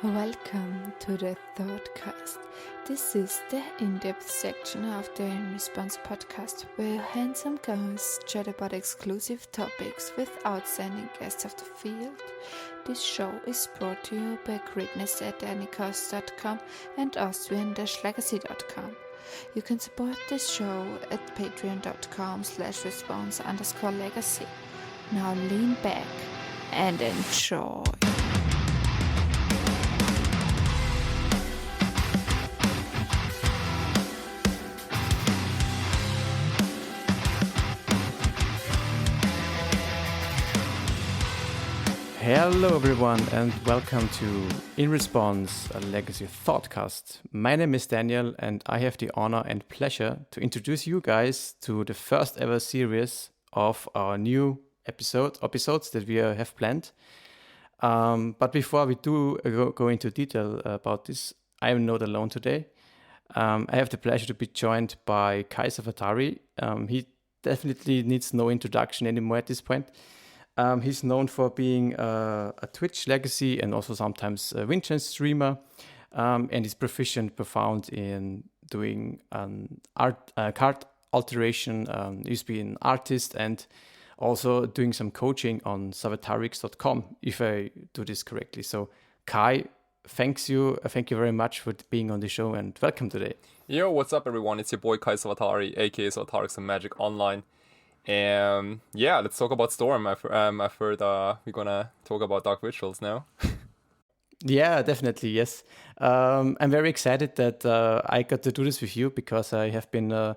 Welcome to the Thoughtcast. This is the in-depth section of the In Response podcast where handsome guys chat about exclusive topics with outstanding guests of the field. This show is brought to you by grandmaster and Austrian-Legacy.com. You can support this show at patreon.com/response_legacy. Now lean back and enjoy. Hello everyone and welcome to In Response, a Legacy Thoughtcast. My name is Daniel and I have the honor and pleasure to introduce you guys to the first ever series of our new episodes that we have planned. But before we do go into detail about this, I am not alone today. I have the pleasure to be joined by Kai Sawatari. He definitely needs no introduction anymore at this point. He's known for being a Twitch legacy and also sometimes a Winchester streamer, and is profound in doing card alteration. He used to be an artist and also doing some coaching on Savatarix.com, if I do this correctly. So, Kai, thank you very much for being on the show and welcome today. Yo, what's up, everyone? It's your boy Kai Sawatari, aka Savatarix and Magic Online. And yeah, let's talk about Storm. I've heard we're gonna talk about Dark Rituals now. Yeah, definitely, yes. I'm very excited that I got to do this with you because I have been a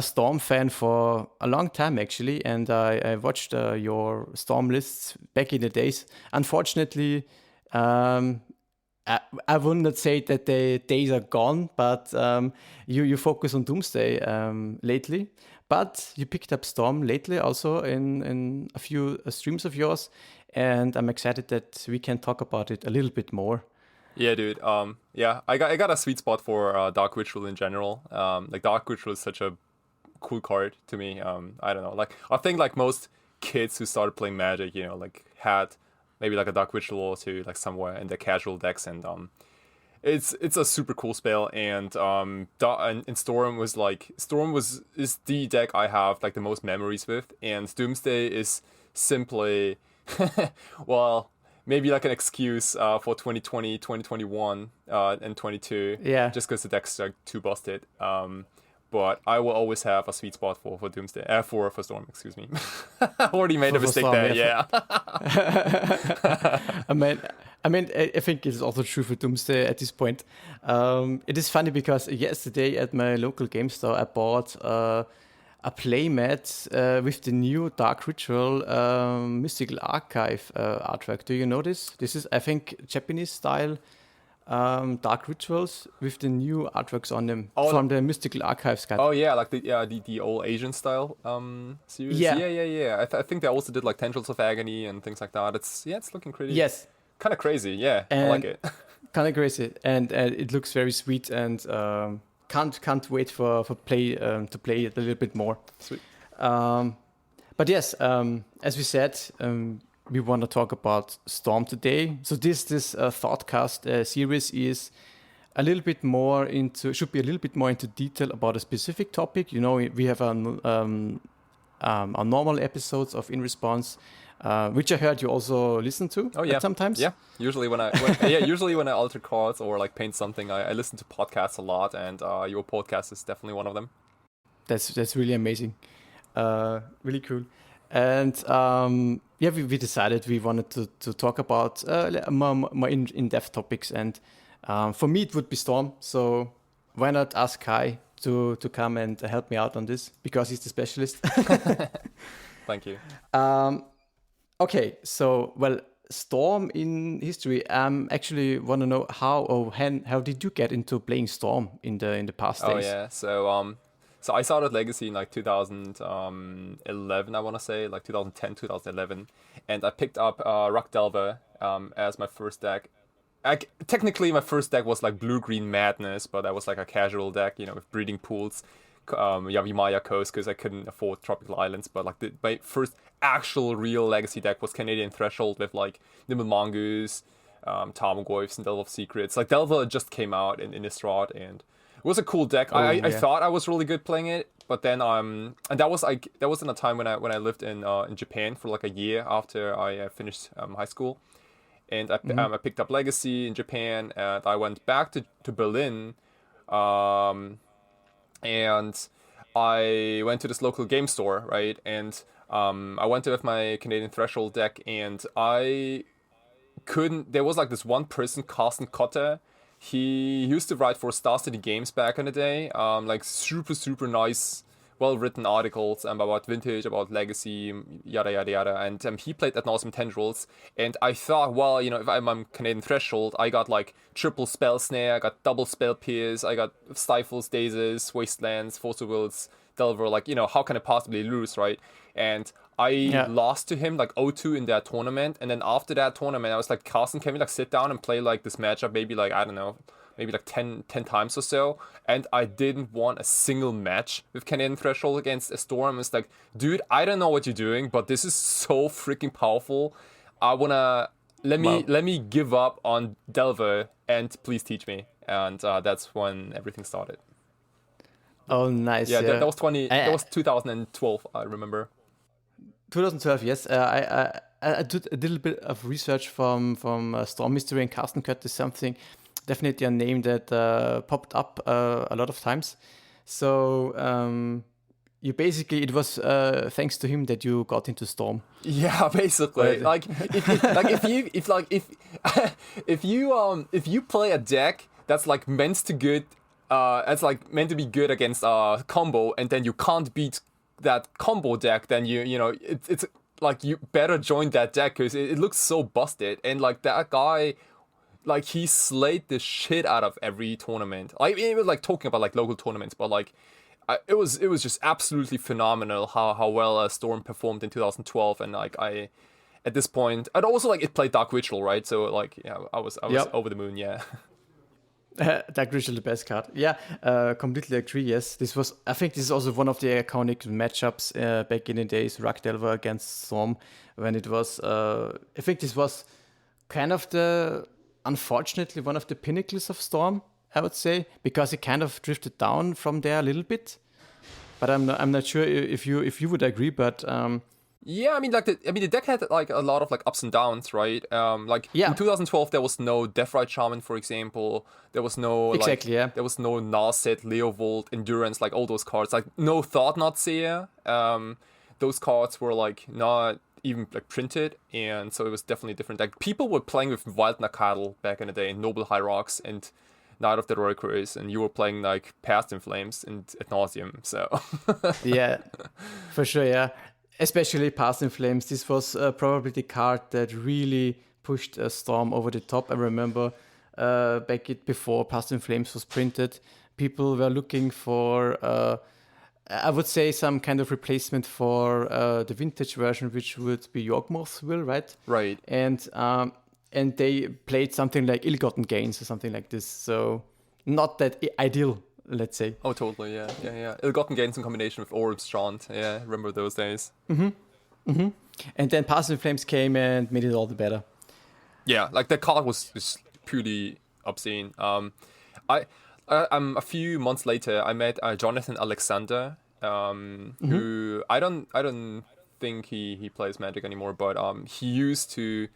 Storm fan for a long time, actually, and I watched your Storm lists back in the days. Unfortunately, I would not say that the days are gone, but you focus on Doomsday lately. But you picked up Storm lately also in a few streams of yours, and I'm excited that we can talk about it a little bit more. Yeah, dude. I got a sweet spot for Dark Ritual in general. Like Dark Ritual is such a cool card to me. I don't know. Like I think like most kids who started playing Magic, like had maybe like a Dark Ritual or two like somewhere in their casual decks, and it's a super cool spell, and Storm is the deck I have like the most memories with, and Doomsday is simply well, maybe like an excuse for 2020, 2021 and 22, just because the deck's like too busted. But I will always have a sweet spot for Doomsday, for Storm, excuse me. I already made a mistake there, yeah. I think it's also true for Doomsday at this point. It is funny because yesterday at my local game store, I bought a playmat with the new Dark Ritual Mystical Archive artwork. Do you know this? This is, I think, Japanese style Dark Rituals with the new artworks on them from the Mystical Archives guide. Oh yeah, like the old Asian style series. Yeah. I think they also did like Tendrils of Agony and things like that. It's looking pretty. Yes. Kind of crazy, yeah. And I like it. Kind of crazy, and it looks very sweet, and can't wait for play to play it a little bit more. Sweet. But yes, as we said, we want to talk about Storm today. So this Thoughtcast series is should be a little bit more into detail about a specific topic. We have our normal episodes of In Response, which I heard you also listen to. Oh yeah, sometimes. Yeah, usually when I alter cards or like paint something, I listen to podcasts a lot, and your podcast is definitely one of them. That's really amazing, really cool. And we decided we wanted to talk about more in-depth topics, and for me it would be Storm. So why not ask Kai to come and help me out on this, because he's the specialist. Thank you. Okay, so Storm in history. Actually want to know how did you get into playing Storm in the past days? Oh yeah, so I started Legacy in like 2011, I want to say, like 2010, 2011, and I picked up Rock Delver as my first deck. Technically, my first deck was like Blue-Green Madness, but that was like a casual deck, with breeding pools, Yavimaya Coast, because I couldn't afford Tropical Islands. But like my first actual real Legacy deck was Canadian Threshold with like Nimble Mongoose, Tarmogoyfs and Delver of Secrets. Like Delver just came out in Innistrad, and it was a cool deck. I thought I was really good playing it, but then and that was in a time when I lived in Japan for like a year after I finished high school, and I picked up Legacy in Japan, and I went back to Berlin, and I went to this local game store, right, and I went there with my Canadian Threshold deck, and there was like this one person, Carsten Cotter. He used to write for Star City Games back in the day, like super nice, well-written articles about Vintage, about Legacy, yada yada yada, and he played Ad Nauseam Tendrils, and I thought, well, if I'm on Canadian Threshold, I got like triple Spell Snare, I got double Spell Pierce, I got Stifles, Dazes, Wastelands, Force of Wills, Delver, like, how can I possibly lose, right? And I lost to him like 0-2 in that tournament, and then after that tournament, I was like, Carsten, can we like sit down and play like this matchup maybe like, I don't know, maybe like 10 times or so? And I didn't want a single match with Canadian Threshold against a Storm. It's like, dude, I don't know what you're doing, but this is so freaking powerful. I wanna let me give up on Delver and please teach me. And that's when everything started. Oh, nice. Yeah, that was 2012, I remember. 2012, yes. I did a little bit of research from Storm Mystery, and Carsten Kurt is definitely a name that popped up a lot of times. So it was thanks to him that you got into Storm. Yeah, basically. Like if you play a deck that's like meant to be good against combo, and then you can't beat that combo deck, then it's like you better join that deck because it looks so busted, and like that guy, like he slayed the shit out of every tournament. Like it was like talking about like local tournaments, but like it was just absolutely phenomenal how well Storm performed in 2012, and like I at this point, and also like it played Dark Ritual, right? So like I was over the moon, yeah. Dark Ritual, the best card. Yeah, completely agree. Yes, I think this is also one of the iconic matchups back in the days. Rock Delver against Storm, when it was. I think this was kind of unfortunately, one of the pinnacles of Storm, I would say, because it kind of drifted down from there a little bit. But I'm not sure if you would agree, but. Yeah, I mean, the deck had like a lot of like ups and downs, right? In 2012 there was no Deathrite Shaman, for example. There was no there was no Narset, Leovold, Endurance, like all those cards. Like no Thought-Knot Seer. Those cards were like not even like printed, and so it was definitely different. Like people were playing with Wild Nakadal back in the day, Noble Hyrox and Knight of the Roiquars, and you were playing like Past in Flames and Ad Nauseam. So yeah, for sure, yeah. Especially Past in Flames, this was probably the card that really pushed Storm over the top. I remember before Past in Flames was printed, people were looking for, I would say, some kind of replacement for the vintage version, which would be Yawgmoth's Will, right? Right. And they played something like Ill-Gotten Gains or something like this. So not that ideal, let's say. Oh, totally, yeah. Ill-Gotten Gains in combination with Orb's Chant. Yeah, remember those days. And then Past in Flames came and made it all the better. Yeah, like that card was just purely obscene. A few months later, I met Jonathan Alexander, who I don't think he plays Magic anymore, but he used to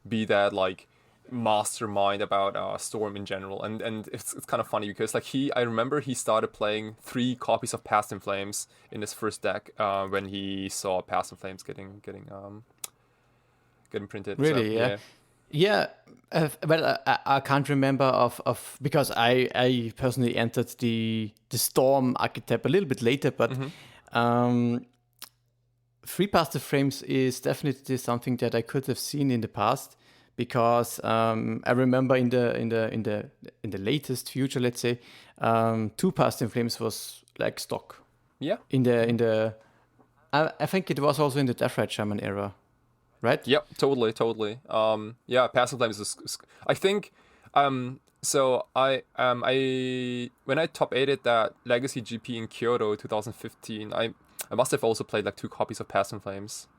be that like mastermind about Storm in general, and it's kind of funny because like I remember he started playing 3 copies of Past in Flames in his first deck when he saw Past in Flames getting printed. Really, so, yeah. Well, I can't remember of because I personally entered the Storm archetype a little bit later, but 3 Past in Flames is definitely something that I could have seen in the past. Because I remember in the latest future, let's say, 2 Past in Flames was like stock. Yeah. I think it was also in the Deathrite Shaman era, right? Yep, totally. Past in Flames is I think. So I when I top 8'd that Legacy GP in Kyoto 2015, I must have also played like 2 copies of Past in Flames.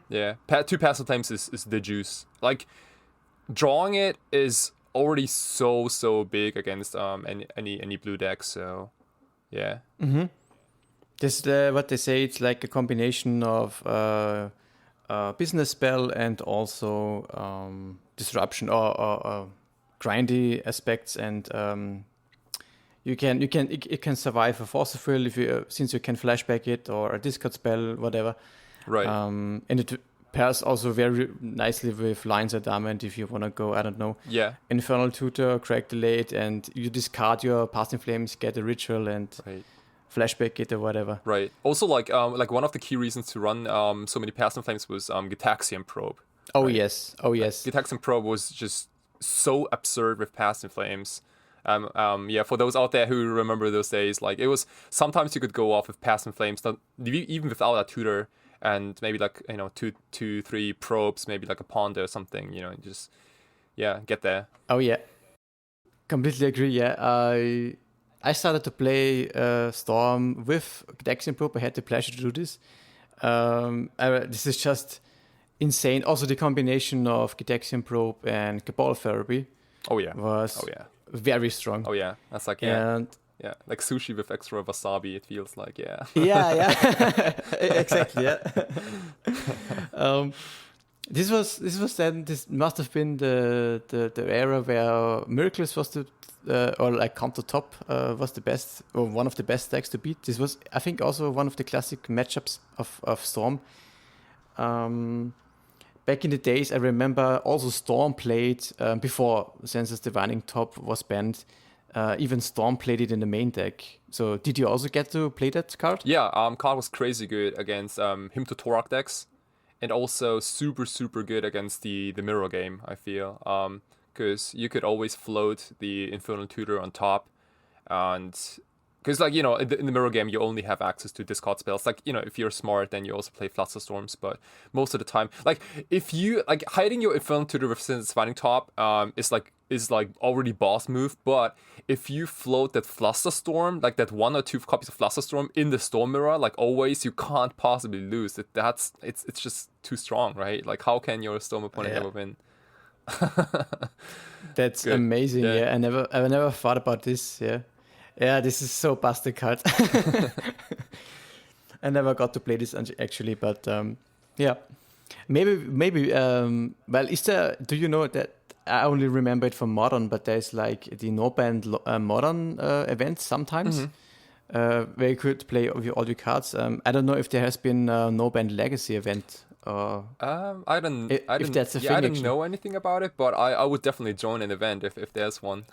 Yeah, 2 Past in Flames is the juice. Like, drawing it is already so big against any blue deck. So yeah. This what they say. It's like a combination of business spell and also disruption or grindy aspects, and it can survive a force of will if you since you can flashback it or a discard spell, whatever. Right. And it pairs also very nicely with Lines of Diamond if you want to go, I don't know, Infernal Tutor, Crack the Late, and you discard your Passing Flames, get a ritual, and flashback it or whatever. Right. Also, like one of the key reasons to run so many Passing Flames was Gitaxian Probe. Oh, right? yes. Gitaxian Probe was just so absurd with Passing Flames. For those out there who remember those days, like it was sometimes you could go off with Passing Flames, not even without a tutor, and maybe like two, three probes, maybe like a ponder or something, just get there. Oh yeah, completely agree. Yeah, I started to play Storm with Gitaxian Probe. I had the pleasure to do this. This is just insane. Also, the combination of Gitaxian Probe and Cabal Therapy. Was very strong. Oh yeah, that's like like sushi with extra wasabi. It feels like yeah exactly. This must have been the era where Miracles was or like Countertop was the best, or one of the best decks to beat. This was, I think, also one of the classic matchups of Storm. Back in the days, I remember also Storm played before Sensor's Divining Top was banned. Even Storm played it in the main deck. So did you also get to play that card? Yeah, card was crazy good against Him to Torak decks, and also super good against the mirror game, I feel. Because you could always float the Infernal Tutor on top, and because like in the mirror game you only have access to discard spells. Like if you're smart, then you also play Flusterstorms. But most of the time, like if you like hiding your Infernal Tutor with Sensor's Divining Top, is like already boss move. But if you float that Flusterstorm, like that 1 or 2 copies of Flusterstorm in the Storm Mirror, like always, you can't possibly lose. It's just too strong, right? Like how can your Storm opponent ever win? That's good. Amazing. Yeah, I never thought about this. Yeah, this is so busted card. I never got to play this actually, but maybe. Well, is there? Do you know that? I only remember it from Modern, but there's like the no band Modern events sometimes where you could play all your cards. I don't know if there has been a no band Legacy event. I don't know anything about it, but I would definitely join an event if there's one.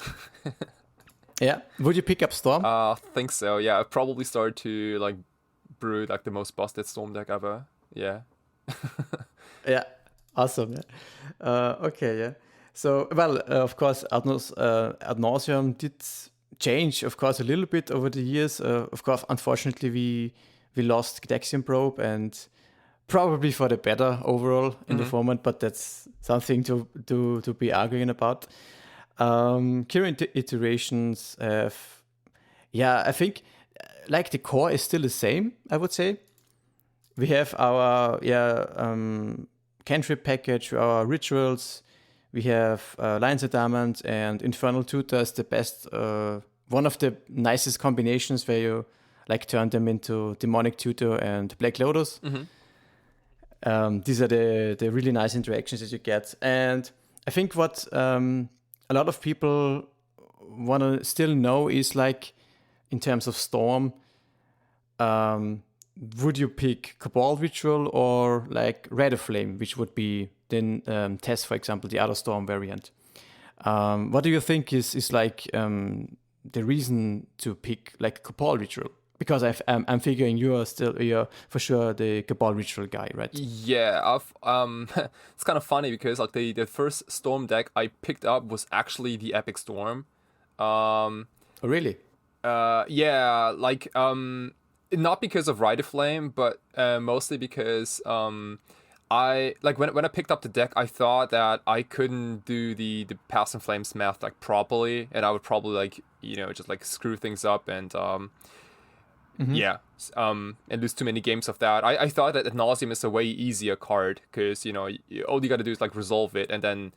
Yeah, would you pick up Storm? I think so. Yeah, I'd probably start to like brew like the most busted Storm deck ever. Yeah. Yeah, awesome. Yeah. Okay. Yeah. So, well, of course, Ad Nauseam did change, of course, a little bit over the years. Of course, unfortunately, we lost Gitaxian Probe, and probably for the better overall in the format, but that's something to be arguing about. Current iterations have, I think, like the core is still the same, I would say. We have our cantrip package, our rituals. We have Lines of Diamond and Infernal Tutor as the best, one of the nicest combinations where you like turn them into Demonic Tutor and Black Lotus. These are the really nice interactions that you get. And I think what a lot of people want to still know is like, in terms of Storm, would you pick Cabal Ritual or like Red of Flame, which would be then Tess, for example, the other Storm variant? What do you think is like the reason to pick like Cabal Ritual? Because I'm figuring you're for sure the Cabal Ritual guy, right? Yeah, it's kind of funny because like the first Storm deck I picked up was actually the Epic Storm. Oh, really? Yeah, like not because of Rite of Flame, but mostly because I like when I picked up the deck, I thought that I couldn't do the Passing Flames math like properly, and I would probably like just like screw things up and and lose too many games of that. I thought that Ad Nauseam is a way easier card because all you got to do is like resolve it, and then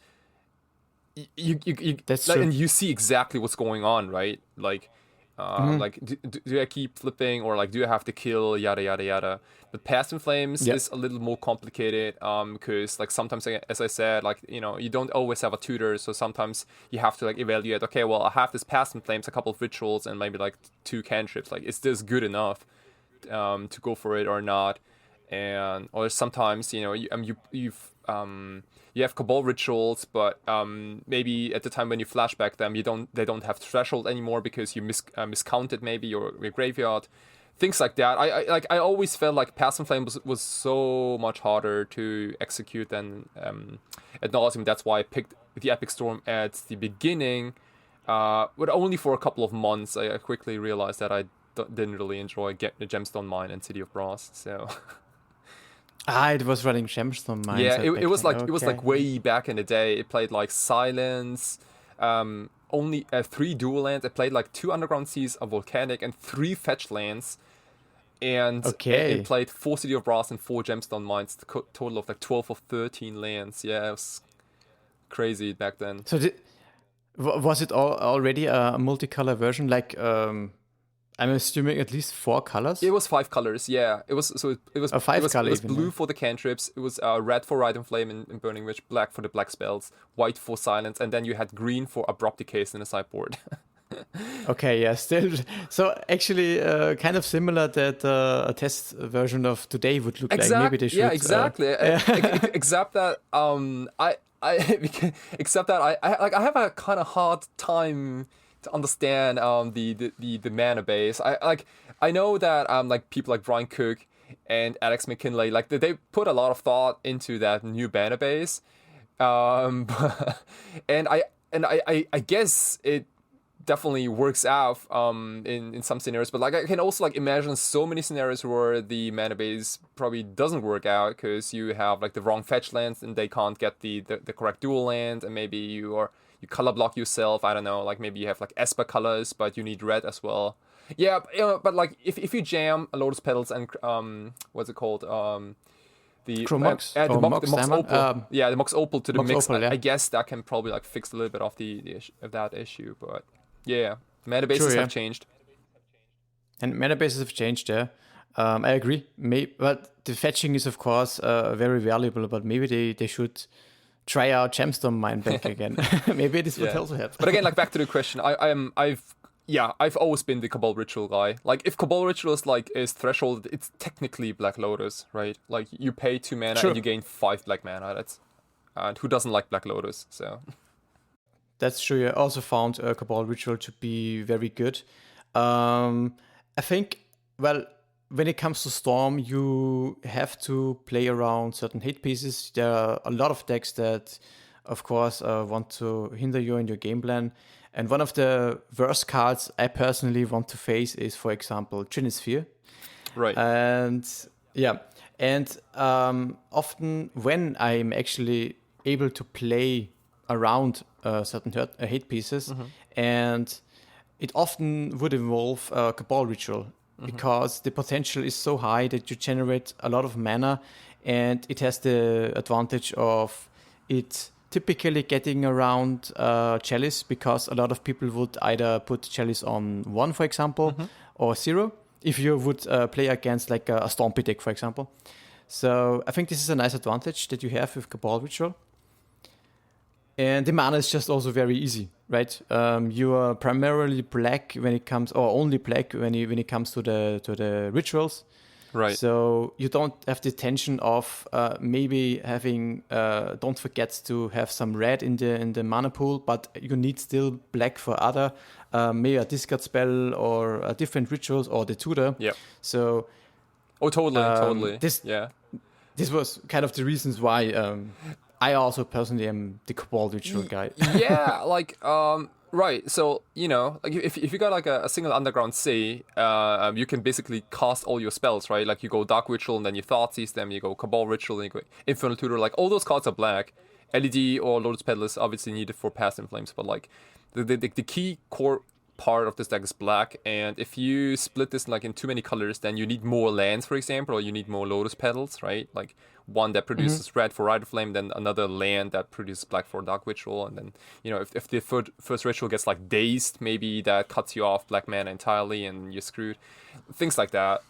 you That's like, true. and you see exactly what's going on, right? Like, like do I keep flipping, or like do I have to kill, yada yada yada. But Past in Flames Yep. is a little more complicated, because like sometimes, as I said, like, you know, you don't always have a tutor, so sometimes you have to like evaluate, okay, well, I have this Past in Flames, a couple of rituals, and maybe like 2 cantrips, like, is this good enough to go for it or not? And or sometimes, you know, you have Cabal rituals, but maybe at the time when you flashback them, they don't have threshold anymore because you miscounted maybe your graveyard, things like that. I always felt like Past in Flame was so much harder to execute than Ad Nauseam. That's why I picked the Epic Storm at the beginning, but only for a couple of months. I quickly realized that I didn't really enjoy the Gemstone Mine and City of Brass. So It was running Gemstone Mines. yeah, it was then. like it was like way back in the day. It played like Silence, only 3 dual lands. It played like 2 Underground Seas, a Volcanic, and 3 fetch lands. And it played 4 City of Brass and 4 Gemstone Mines, total of like 12 of 13 lands. Yeah, it was crazy back then. So was it already a multicolor version? Like, I'm assuming at least 4 colors? It was 5 colors, yeah. It was 5 color it was even, blue yeah. for the cantrips, it was red for Ride and Flame in Burning Witch, black for the black spells, white for Silence, and then you had green for Abrupt Decays in the sideboard. Okay, yeah, still. So actually, kind of similar that a test version of today would look like. Maybe they should. Yeah, exactly. Except that except that I have a kind of hard time to understand the mana base. I know that like people like Brian Cook and Alex McKinley, like they put a lot of thought into that new mana base, and I guess it definitely works out in some scenarios, but like I can also like imagine so many scenarios where the mana base probably doesn't work out because you have like the wrong fetch lands and they can't get the correct dual land, and maybe you color block yourself. I don't know, like maybe you have like Esper colors but you need red as well. Yeah, but like if you jam a Lotus Petals and what's it called, the Chromox? the Mox Salmon? Opal, the Mox Opal to the Mox mix. Opal, yeah. I guess that can probably like fix a little bit of of that issue, but yeah, mana bases have changed. And mana bases have changed, yeah. I agree. But the fetching is, of course, very valuable, but maybe they should try out Gemstone Mine back again. Maybe this would also help. But again, like back to the question, I've always been the Cabal Ritual guy. Like if Cabal Ritual is threshold, it's technically Black Lotus, right? Like you pay 2 mana and you gain 5 black mana. And who doesn't like Black Lotus? So that's true. I also found Cabal Ritual to be very good. I think, well, when it comes to Storm, you have to play around certain hit pieces. There are a lot of decks that, of course, want to hinder you in your game plan. And one of the worst cards I personally want to face is, for example, Trinisphere. Right. And yeah, and often when I'm actually able to play around certain hit pieces, and it often would involve Cabal Ritual, because the potential is so high that you generate a lot of mana, and it has the advantage of it typically getting around Chalice, because a lot of people would either put Chalice on 1, for example, or 0, if you would play against like a Stompy deck, for example. So I think this is a nice advantage that you have with Cabal Ritual. And the mana is just also very easy, right? You are primarily black when it comes, or only black when it comes to the rituals. Right. So you don't have the tension of maybe having. Don't forget to have some red in the mana pool, but you need still black for other, maybe a discard spell or a different rituals or the tutor. Yeah. So. Oh, totally. This was kind of the reasons why. I also personally am the Cabal Ritual guy. Yeah, like, right. So, you know, like if you got like a single Underground Sea, you can basically cast all your spells, right? Like you go Dark Ritual and then you Thoughtseize them, you go Cabal Ritual and you go Infernal Tutor. Like all those cards are black. LED or Lotus Petal is obviously needed for Past in Flames, but like the key core part of this deck is black, and if you split this like in too many colors, then you need more lands, for example, or you need more Lotus Petals, right? Like one that produces red for Rite of Flame, then another land that produces black for Dark Ritual, and then, you know, if the first ritual gets like dazed, maybe that cuts you off black mana entirely and you're screwed. Things like that.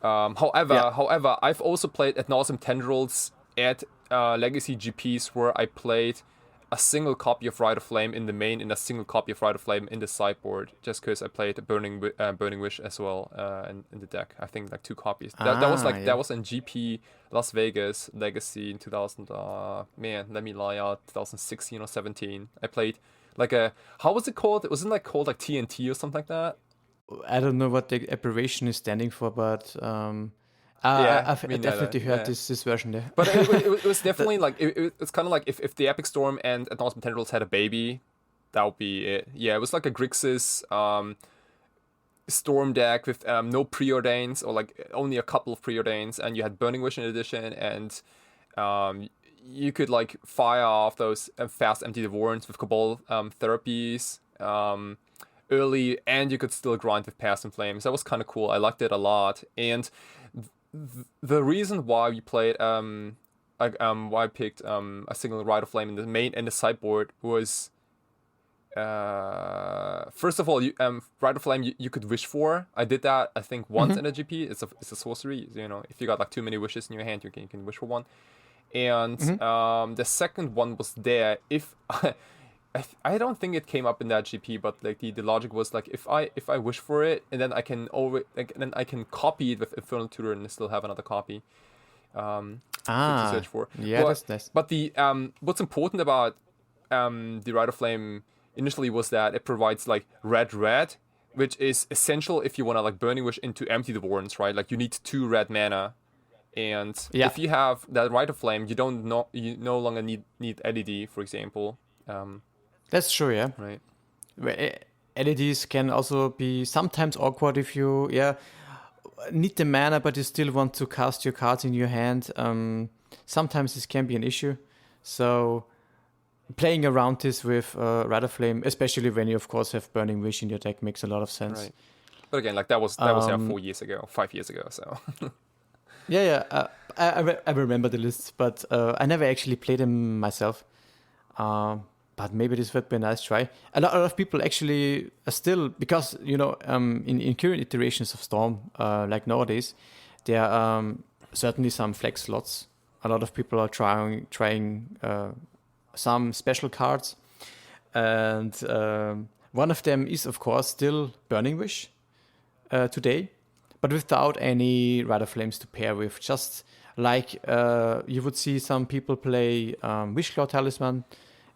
However, I've also played Ad Nauseam Tendrils at Legacy GPs where I played a single copy of Rite of Flame in the main and a single copy of Rite of Flame in the sideboard, just because I played Burning Wish as well in the deck. I think like 2 copies. That was in GP Las Vegas Legacy in 2000. Let me lie out. 2016 or 17. I played like how was it called? It wasn't like called like TNT or something like that. I don't know what the abbreviation is standing for, but I've definitely heard this version there. But it was definitely like it's kind of like if the Epic Storm and Ad Nauseam Tendrils had a baby, that would be it. Yeah, it was like a Grixis Storm deck with no preordains, or like only a couple of preordains, and you had Burning Wish in addition, and you could like fire off those fast empty Devorants with Cabal therapies early, and you could still grind with Past in Flames. That was kind of cool. I liked it a lot, and the reason why we played why I picked a single Rite of Flame in the main and the sideboard was first of all, Rite of Flame you could wish for. I did that I think once in a GP. It's a sorcery. You know, if you got like too many wishes in your hand, you can wish for one. And the second one was there if I don't think it came up in that GP, but like the logic was like if I wish for it, and then I can copy it with Infernal Tutor and still have another copy to search for. Yeah, that's nice. But the what's important about the Rite of Flame initially was that it provides like red, which is essential if you want to like Burning Wish into empty Devorants, right? Like you need 2 red mana. And if you have that Rite of Flame, you no longer need LED, for example. That's true, yeah. Right. LEDs can also be sometimes awkward if you need the mana, but you still want to cast your cards in your hand. Sometimes this can be an issue. So playing around this with Rite of Flame, especially when you of course have Burning Wish in your deck, makes a lot of sense. Right. But again, like that was 4 years ago, 5 years ago. So. I remember the lists, but I never actually played them myself. But maybe this would be a nice try. A lot of people actually are still, because, you know, in current iterations of Storm, like nowadays, there are certainly some flex slots. A lot of people are trying some special cards. And one of them is, of course, still Burning Wish today, but without any Rite of Flames to pair with. Just like you would see some people play Wishclaw Talisman,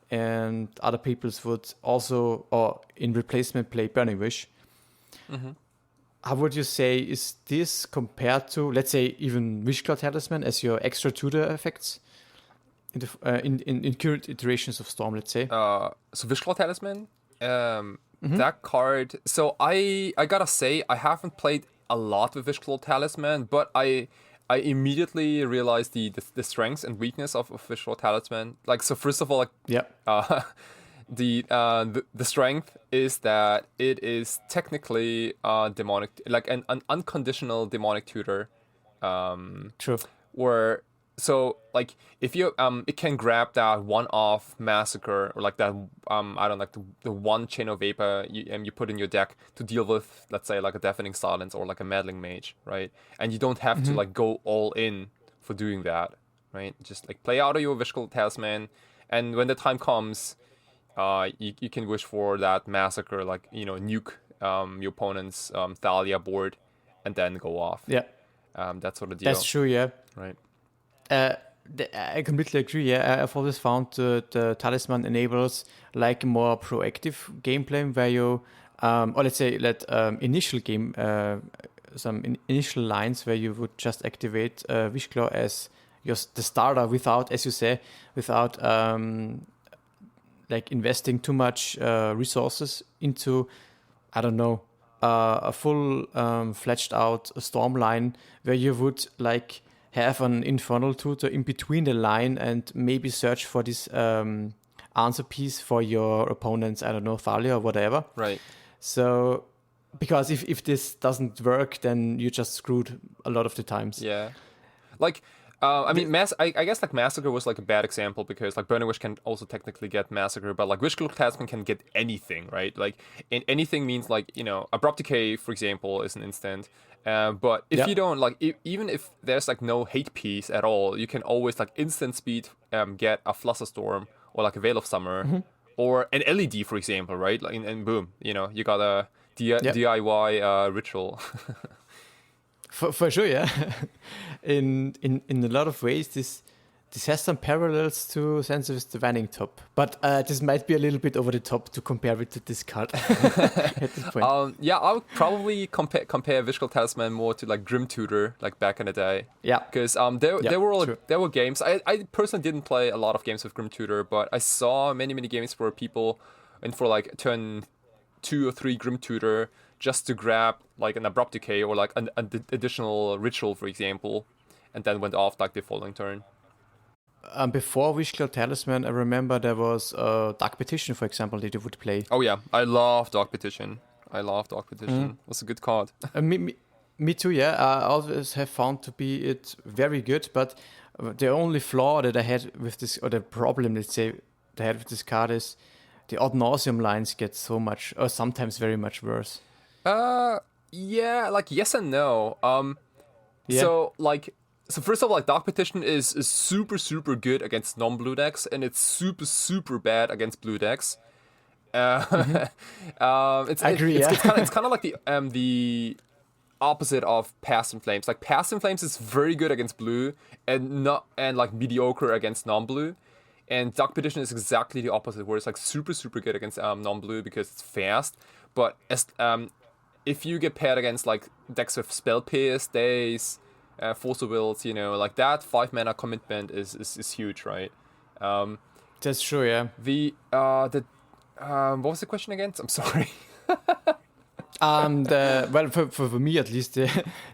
and other peoples would also, or in replacement, play Burning Wish. How would you say is this compared to, let's say, even Wishclaw Talisman as your extra tutor effects in current iterations of Storm, let's say? So Wishclaw Talisman, that card. So I gotta say, I haven't played a lot with Wishclaw Talisman, but I immediately realized the strengths and weakness of Wishclaw Talisman. Like, so first of all, like, the strength is that it is technically demonic, like an unconditional demonic tutor. True. Where, so like if you it can grab that one-off massacre, or like that I don't like the one chain of vapor you put in your deck to deal with, let's say, like a deafening silence or like a meddling mage, right? And you don't have to like go all in for doing that, right? Just like play out of your Wishclaw Talisman, and when the time comes, you can wish for that massacre, like, you know, nuke your opponent's Thalia board, and then go off. Yeah. That sort of deal. That's true, yeah. Right. I completely agree. Yeah, I've always found the Talisman enables like more proactive gameplay where you, or let's say initial game, some initial lines where you would just activate Wishclaw as the starter without, as you say, without like investing too much resources into, I don't know, a full fledged out Storm line where you would like have an Infernal Tutor in between the line and maybe search for this answer piece for your opponent's, I don't know, Thalia or whatever. Right. So, because if this doesn't work, then you just screwed a lot of the times. Yeah. Like, I mean, I guess like Massacre was like a bad example because like Burning Wish can also technically get Massacre, but like Wishclaw Talisman can get anything, right? Like, anything means like, Abrupt Decay, for example, is an instant. But if you don't like, even if there's like no hate piece at all, you can always like instant speed get a Flusterstorm or like a Veil of Summer or an LED, for example, right? Like, and boom, you got a DIY ritual. For sure, yeah. in a lot of ways, this has some parallels to Sensitive Divining Top, but this might be a little bit over the top to compare it to this card at this point. I would probably compare Visual Talisman more to like Grim Tutor, like back in the day. Yeah, because there were games. I personally didn't play a lot of games with Grim Tutor, but I saw many games where people went for like turn 2 or 3 Grim Tutor just to grab like an Abrupt Decay or like an additional ritual, for example, and then went off like the following turn. Before Wishclaw Talisman, I remember there was Dark Petition, for example, that you would play. Oh yeah, I love Dark Petition. It was a good card. Me too, yeah. I always have found to be it very good, but the only flaw that I had with this, or the problem, let's say, that I had with this card is the Ad Nauseam lines get so much, or sometimes very much worse. Yeah, like yes and no. So first of all, like Dark Petition is super good against non-blue decks, and it's super bad against blue decks. I agree. It's kind of like the opposite of Past in Flames. Like Past in Flames is very good against blue, and like mediocre against non-blue. And Dark Petition is exactly the opposite, where it's like super good against non-blue because it's fast, but if you get paired against like decks with Spell Pierce, Daze, Force of Wills, like that 5 mana commitment is huge, right? That's true, yeah. What was the question again? I'm sorry. For me at least,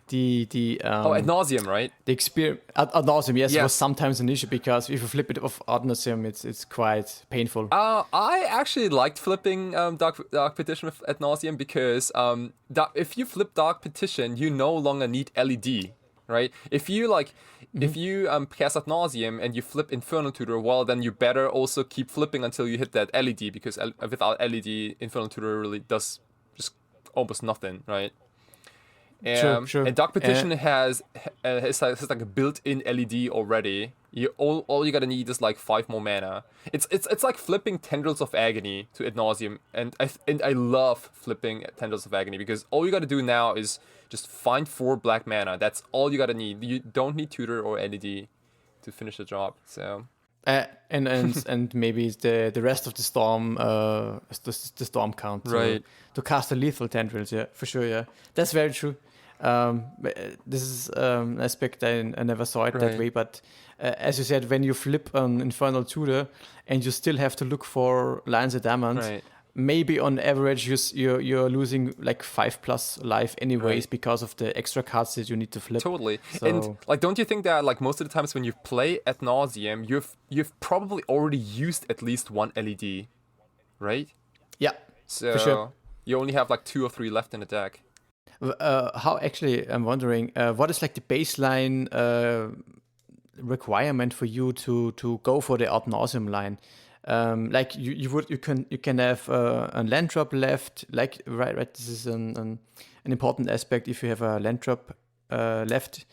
the Ad Nauseam, right? The experience Ad Nauseam, yes, Yeah. was sometimes an issue because if you flip it off Ad Nauseam, it's quite painful. I actually liked flipping Dark Petition with Ad Nauseam because if you flip Dark Petition, you no longer need LED, right? If you cast Ad Nauseam and you flip Infernal Tutor, well, then you better also keep flipping until you hit that LED, because without LED, Infernal Tutor really does just almost nothing, right? Sure. And Dark Petition has like a built-in LED already. All you gotta need is like 5 more mana. It's like flipping Tendrils of Agony to Ad Nauseam, and I love flipping Tendrils of Agony because all you gotta do now is just find 4 black mana. That's all you gotta need. You don't need Tutor or LED to finish the job. So. And maybe the rest of the storm, the storm count, to cast a lethal tendrils, yeah, for sure, yeah, that's very true. This is an aspect I never saw it that way, but as you said, when you flip an Infernal Tutor and you still have to look for Lines of Adamant, maybe on average you're losing like 5+ life anyways because of the extra cards that you need to flip. Totally. So, and like, don't you think that like most of the times when you play Ad Nauseam, you've probably already used at least 1 LED, right? Yeah. So for sure. You only have like 2 or 3 left in the deck. How actually? I'm wondering what is like the baseline requirement for you to go for the Ad Nauseam line? Like you can have a land drop left, like right. This is an important aspect. If you have a land drop left,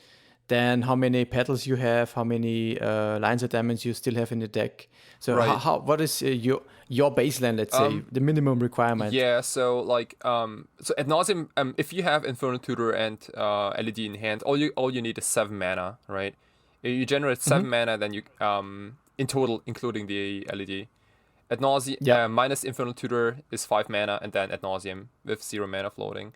then how many petals you have, how many lines of damage you still have in the deck. So what is your baseline? Let's say the minimum requirement. Yeah. So like so Ad Nauseam, if you have Infernal Tutor and LED in hand, all you need is 7 mana, right? You generate 7 mana, then you in total, including the LED. Ad Nauseam minus Infernal Tutor is 5 mana, and then Ad Nauseam with 0 mana floating.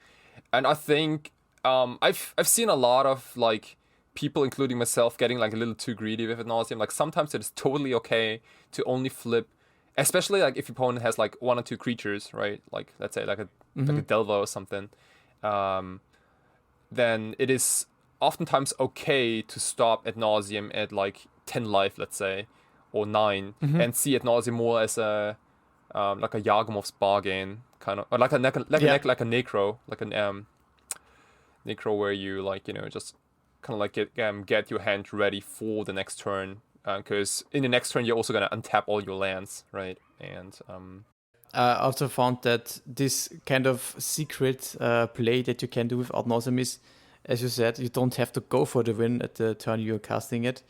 And I think I've seen a lot of like people, including myself, getting like a little too greedy with Ad Nauseam. Like sometimes it is totally okay to only flip, especially like if your opponent has like 1 or 2 creatures, right? Like let's say like a Delva or something. Then it is oftentimes okay to stop Ad Nauseam at like 10 life, let's say, or 9, and see Ad Nauseam more as a like a Yawgmoth's bargain kind of, or like a necro, like a necro where you like just kind of like get your hand ready for the next turn, because in the next turn you're also gonna untap all your lands, right? And I also found that this kind of secret play that you can do with Ad Nauseam is, as you said, you don't have to go for the win at the turn you're casting it.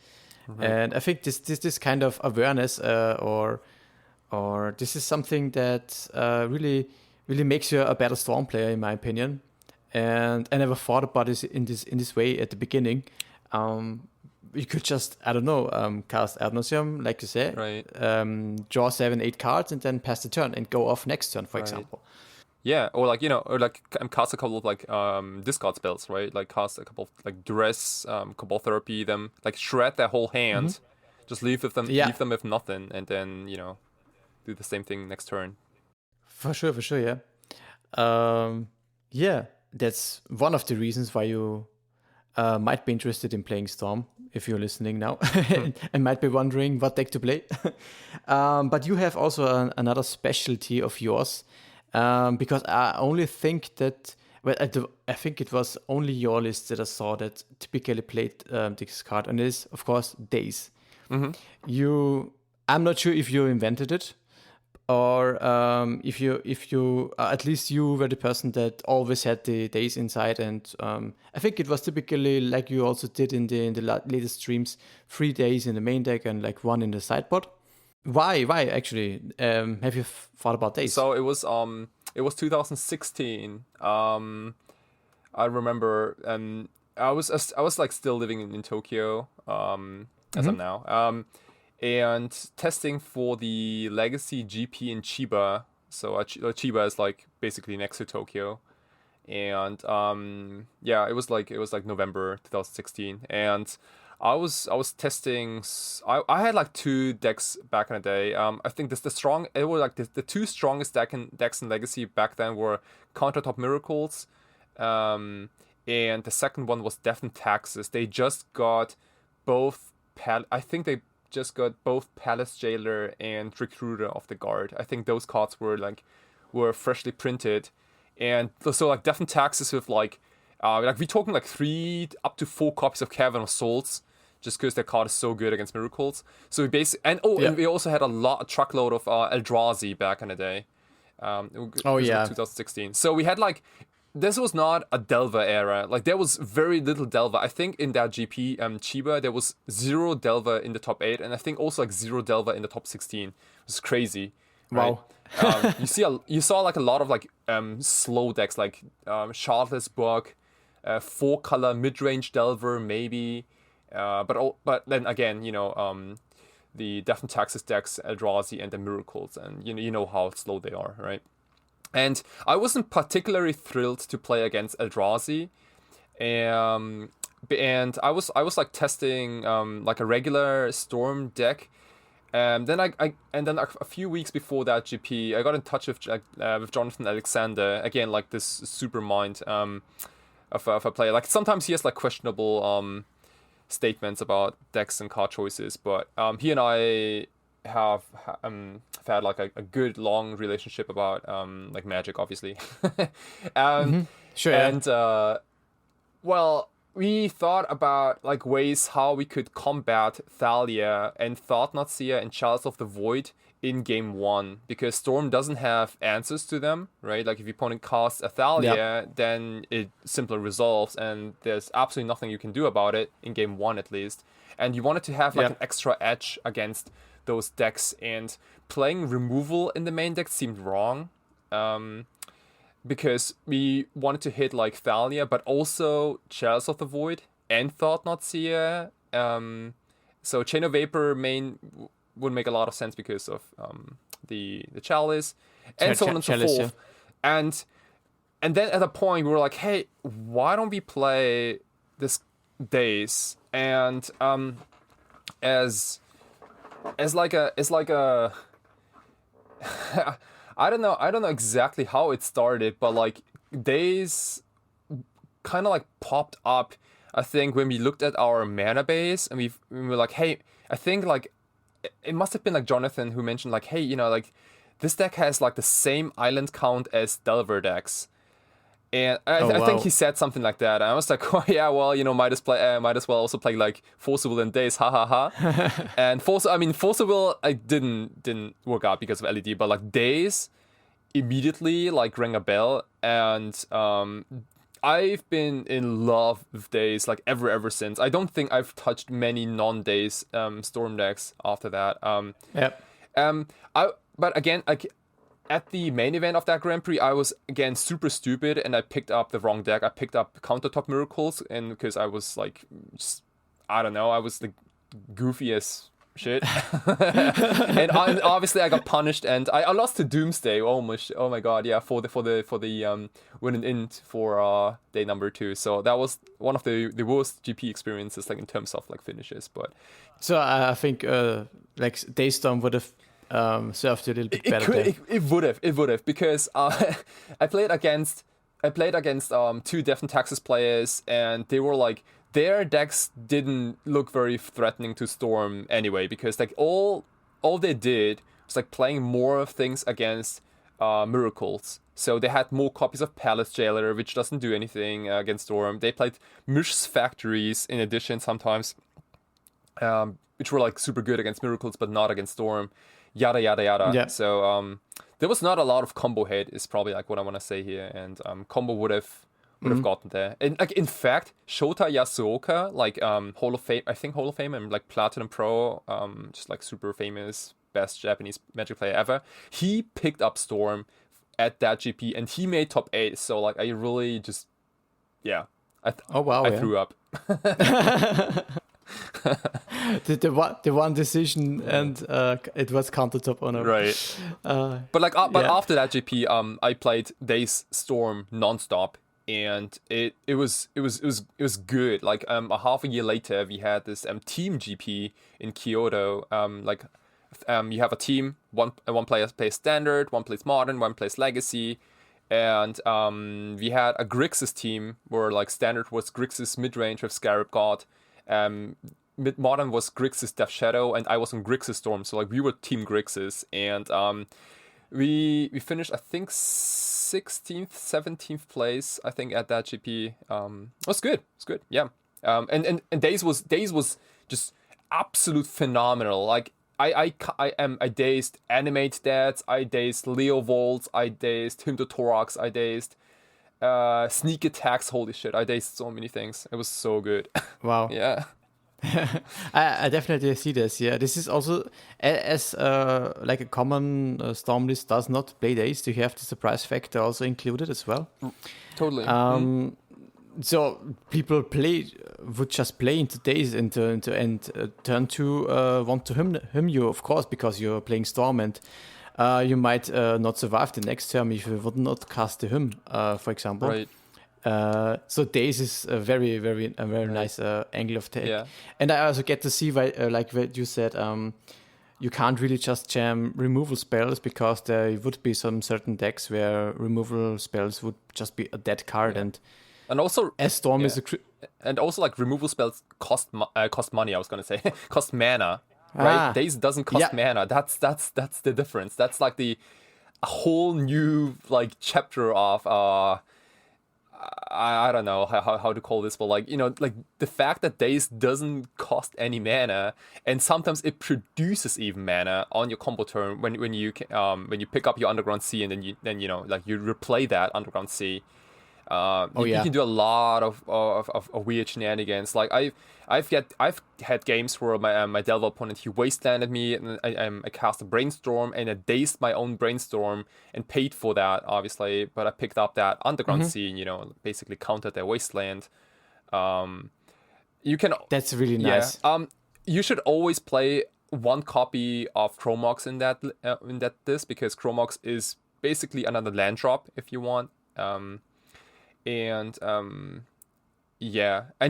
Right. And I think this kind of awareness or this is something that really makes you a better Storm player, in my opinion. And I never thought about this in this way at the beginning. You could just, I don't know, cast Ad Nauseam, like you say, right. Draw 7-8 cards and then pass the turn and go off next turn, for example. Yeah, or like cast a couple of like discard spells, right? Like cast a couple of like duress, Cabal Therapy them, like shred their whole hand, just leave them with nothing, and then do the same thing next turn. For sure, yeah. Yeah, that's one of the reasons why you might be interested in playing Storm, if you're listening now, and might be wondering what deck to play. But you have also another specialty of yours, because I only think that, well, I think it was only your list that I saw that typically played this card, and it is, of course, Days. I'm not sure if you invented it, or if you at least you were the person that always had the Days inside, and I think it was typically like you also did in the latest streams, 3 days in the main deck and like 1 in the sideboard. Why actually? Have you thought about Days? So it was 2016. I remember, I was like still living in Tokyo, as I'm now. And testing for the Legacy GP in Chiba. So Chiba is like basically next to Tokyo, and it was like November 2016, and I was testing. I had like 2 decks back in the day. I think it was like the 2 strongest decks in Legacy back then were Countertop Miracles, and the second one was Death and Taxes. They just got both. I think they just got both Palace Jailer and Recruiter of the Guard. I think those cards were freshly printed, and so like Death and Taxes with like we're talking like 3 up to 4 copies of Cavern of Souls, just because their card is so good against Miracles. So we and we also had a truckload of Eldrazi back in the day. 2016. So we had like, this was not a Delver era. Like there was very little Delver. I think in that GP Chiba there was 0 Delver in the top 8, and I think also like 0 Delver in the top 16. It was crazy. Right? Wow. You saw like a lot of like slow decks like Charlotte's Book, 4-color mid-range Delver maybe, but then again the Death and Taxes decks, Eldrazi and the Miracles, and you know how slow they are, right? And I wasn't particularly thrilled to play against Eldrazi, and I was like testing like a regular Storm deck, and then a few weeks before that GP, I got in touch with Jonathan Alexander, again like this super mind of a player. Like sometimes he has like questionable statements about decks and card choices, but he and I have had like a good long relationship about like Magic, obviously. Sure. And well, we thought about like ways how we could combat Thalia and Thoughtcast and Chalice of the Void in game 1, because Storm doesn't have answers to them, right? Like if your opponent casts a Thalia, then it simply resolves, and there's absolutely nothing you can do about it in game 1 at least. And you wanted to have like an extra edge against those decks, and playing removal in the main deck seemed wrong, because we wanted to hit like Thalia, but also Chalice of the Void and Thoughtcast. So Chain of Vapor main would make a lot of sense because of the Chalice, and so on and so forth. Yeah. And then at a point we were like, hey, why don't we play this Days, and as like a I don't know exactly how it started, but like Days kind of like popped up, I think, when we looked at our mana base, and we were like, hey, I think like it must have been like Jonathan who mentioned like, hey, like this deck has like the same island count as Delver decks. And I think he said something like that. And I was like, oh yeah, well, might as well also play like Force of Will and Days, ha ha ha. And Force of Will I didn't work out because of LED, but like Days immediately like rang a bell, and I've been in love with Days like ever since. I don't think I've touched many non-Days Storm decks after that. But again, at the main event of that Grand Prix, I was again super stupid and I picked up the wrong deck. I picked up Countertop Miracles, and because I was like, I don't know, I was like goofy as shit. and obviously I got punished, and I lost to Doomsday almost. Oh my god, yeah, for the win and int for day number 2. So that was one of the worst GP experiences like in terms of like finishes. But so I think like Daystorm would have served you a little bit better. It would have because I played against 2 different Texas players, and they were like, their decks didn't look very threatening to Storm anyway, because like all they did was like playing more of things against Miracles. So they had more copies of Palace Jailer, which doesn't do anything against Storm. They played Mish's Factories in addition sometimes, which were like super good against Miracles but not against Storm. Yada yada yada. Yeah. So there was not a lot of combo hit, is probably like what I want to say here, and combo would have gotten there. And like in fact, Shota Yasuoka, like Hall of Fame and like Platinum Pro, just like super famous, best Japanese Magic player ever. He picked up Storm at that GP and he made top 8. So like I really just I threw up. the one decision, and it was Countertop Honor. Right. But after that GP, I played Days Storm nonstop, and it was good. Like a half a year later, we had this team GP in Kyoto. You have a team. One player plays Standard, one plays Modern, one plays Legacy. And we had a Grixis team where like Standard was Grixis mid-range with Scarab God. Modern was Grixis Death Shadow, and I was on Grixis Storm, so like we were Team Grixis, and we finished I think 16th, 17th place I think at that GP. It was good. It's good, yeah. And Days was just absolute phenomenal. Like I dazed Animate Dads, I dazed Leo Volts, I dazed Thorax, I dazed Sneak Attacks. Holy shit, I dazed so many things. It was so good. Wow. Yeah. I definitely see this. Yeah, this is also as like a common Storm list does not play Days. You have the surprise factor also included as well. Totally. So people would just play into Days and turn to want to hum you, of course, because you're playing Storm, and you might not survive the next turn if you would not cast the hum, for example. Right. So Days is a very nice angle of take. Yeah. And I also get to see why, like what you said, you can't really just jam removal spells, because there would be some certain decks where removal spells would just be a dead card, and also as Storm is and also like removal spells cost money. I was gonna say cost mana, right? Days doesn't cost mana. That's the difference. That's like a whole new like chapter of I don't know how to call this, but like like the fact that Days doesn't cost any mana, and sometimes it produces even mana on your combo turn when you pick up your Underground Sea, and then you replay that Underground Sea. You can do a lot of weird shenanigans. Like I've had games where my Delver opponent, he wastelanded me, and I cast a Brainstorm and I dazed my own Brainstorm and paid for that, obviously. But I picked up that Underground Sea and basically countered their wasteland. You can. That's really nice. You should always play one copy of Chromox in that disc, because Chromox is basically another land drop if you want. And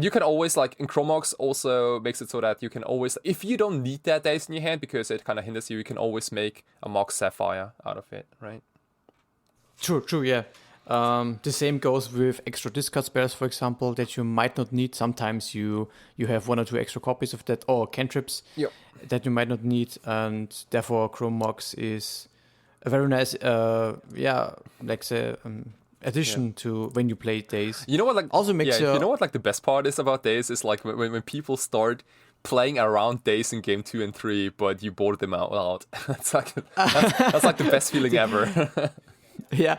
you can always, like, in Chromox also makes it so that you can always, if you don't need that Days in your hand because it kind of hinders you, you can always make a Mox Sapphire out of it, right? True, yeah. The same goes with extra discard spells, for example, that you might not need. Sometimes you have 1 or 2 extra copies of that, or cantrips that you might not need, and therefore Chrome Mox is a very nice, addition to when you play Days. You know what? Like, also makes you know what? Like the best part is about Days is like when people start playing around Days in game 2 and 3, but you board them out. that's like the best feeling ever. Yeah.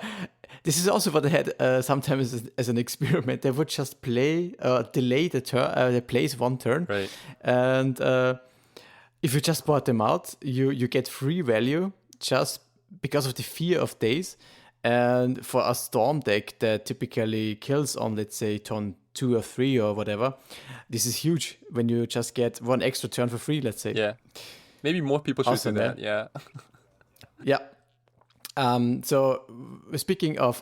This is also what I had sometimes as an experiment. They would just delay the turn. They place 1 turn, right? And if you just board them out, you get free value just because of the fear of Days. And for a Storm deck that typically kills on, let's say, turn 2 or 3 or whatever, this is huge when you just get 1 extra turn for free, let's say. Yeah, maybe more people should awesome, do that. Yeah. Yeah. So speaking of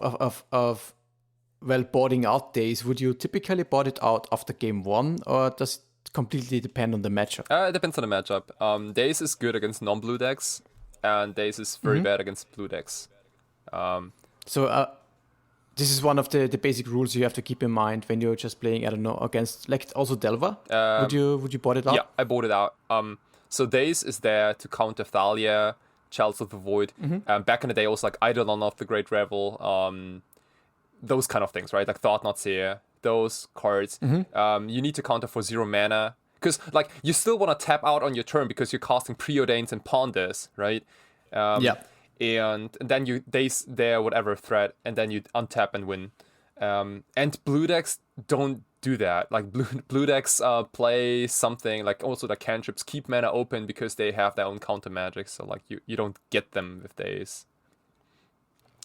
boarding out Days, would you typically board it out after game 1, or does it completely depend on the matchup? It depends on the matchup. Days is good against non-blue decks, and Days is very bad against blue decks. So this is one of the basic rules you have to keep in mind when you're just playing, I don't know, against like also Delver. Would you board it out? Yeah, I board it out. So Days is there to counter Thalia, Chalice of the Void. Back in the day, it was like Eidolon of the Great Revel, those kind of things, right? Like Thought Not Seer, those cards. You need to counter for 0 mana. Because like you still want to tap out on your turn because you're casting Preordains and Ponders, right? And then you Days there, whatever threat, and then you untap and win. And blue decks don't do that. Like blue decks play something like also the cantrips keep mana open because they have their own counter magic. So like you don't get them with Days.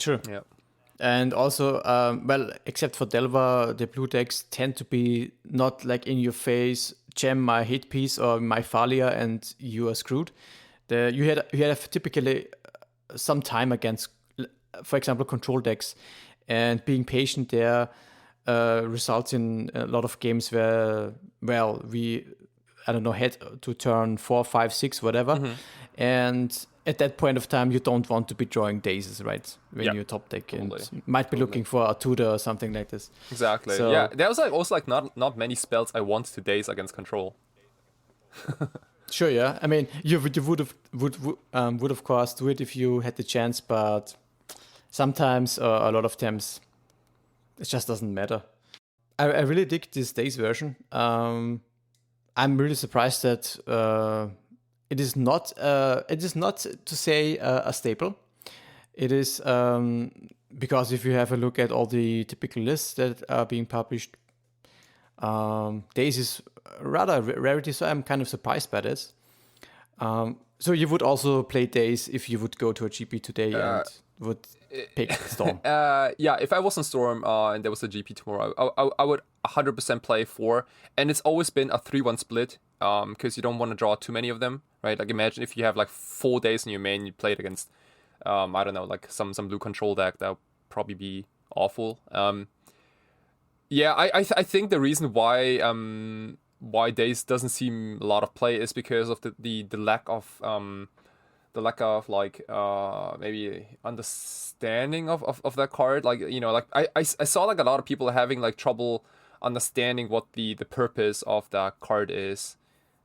True. Yeah. And also, except for Delver, the blue decks tend to be not like in your face, jam my hit piece or my Thalia and you are screwed. You have typically some time against, for example, control decks, and being patient there results in a lot of games where, we, I don't know, head to turn 4, 5, 6, whatever. And at that point of time, you don't want to be drawing Dazes, right? When you top deck and might be looking for a tutor or something like this. Exactly. So, yeah, there was like also like not many spells I want to Daze against control. Sure, yeah. I mean, you would of course do it if you had the chance, but sometimes, a lot of times, it just doesn't matter. I really dig this Daze version. I'm really surprised that it is not to say a staple. It is because if you have a look at all the typical lists that are being published, Daze is rather a rarity, so I'm kind of surprised by this. So you would also play Daze if you would go to a GP today and would pick Storm. If I was on Storm and there was a GP tomorrow, I would 100% play 4. And it's always been a 3-1 split because you don't want to draw too many of them, right? Like imagine if you have like 4 Days in your main, you play it against, I don't know, like some blue control deck, that would probably be awful. I think the reason why Daze doesn't seem a lot of play is because of the lack of like maybe understanding of that card. Like, you know, like I saw like a lot of people having like trouble understanding what the purpose of that card is.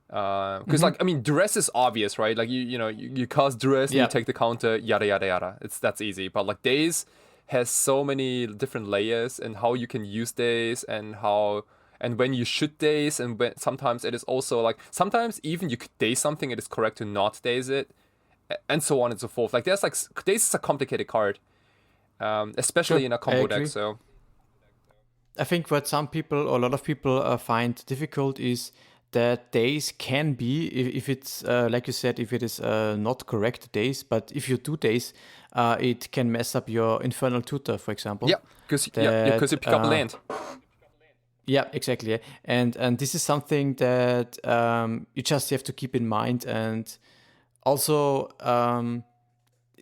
Because like, I mean, duress is obvious, right? Like you cast duress, and you take the counter, yada yada yada. That's easy. But like Daze has so many different layers and how you can use Daze and when you should Daze, and when sometimes it is also like sometimes even you could Daze something, it is correct to not Daze it, and so on and so forth. Like there's like Daze is a complicated card, especially in a combo deck. So I think what some people or a lot of people find difficult is that Daze can be, if it's like you said, if it is not correct Daze, but if you do Daze, it can mess up your Infernal Tutor, for example. Yeah, because you pick up a land. Yeah, exactly. And this is something that you just have to keep in mind, and also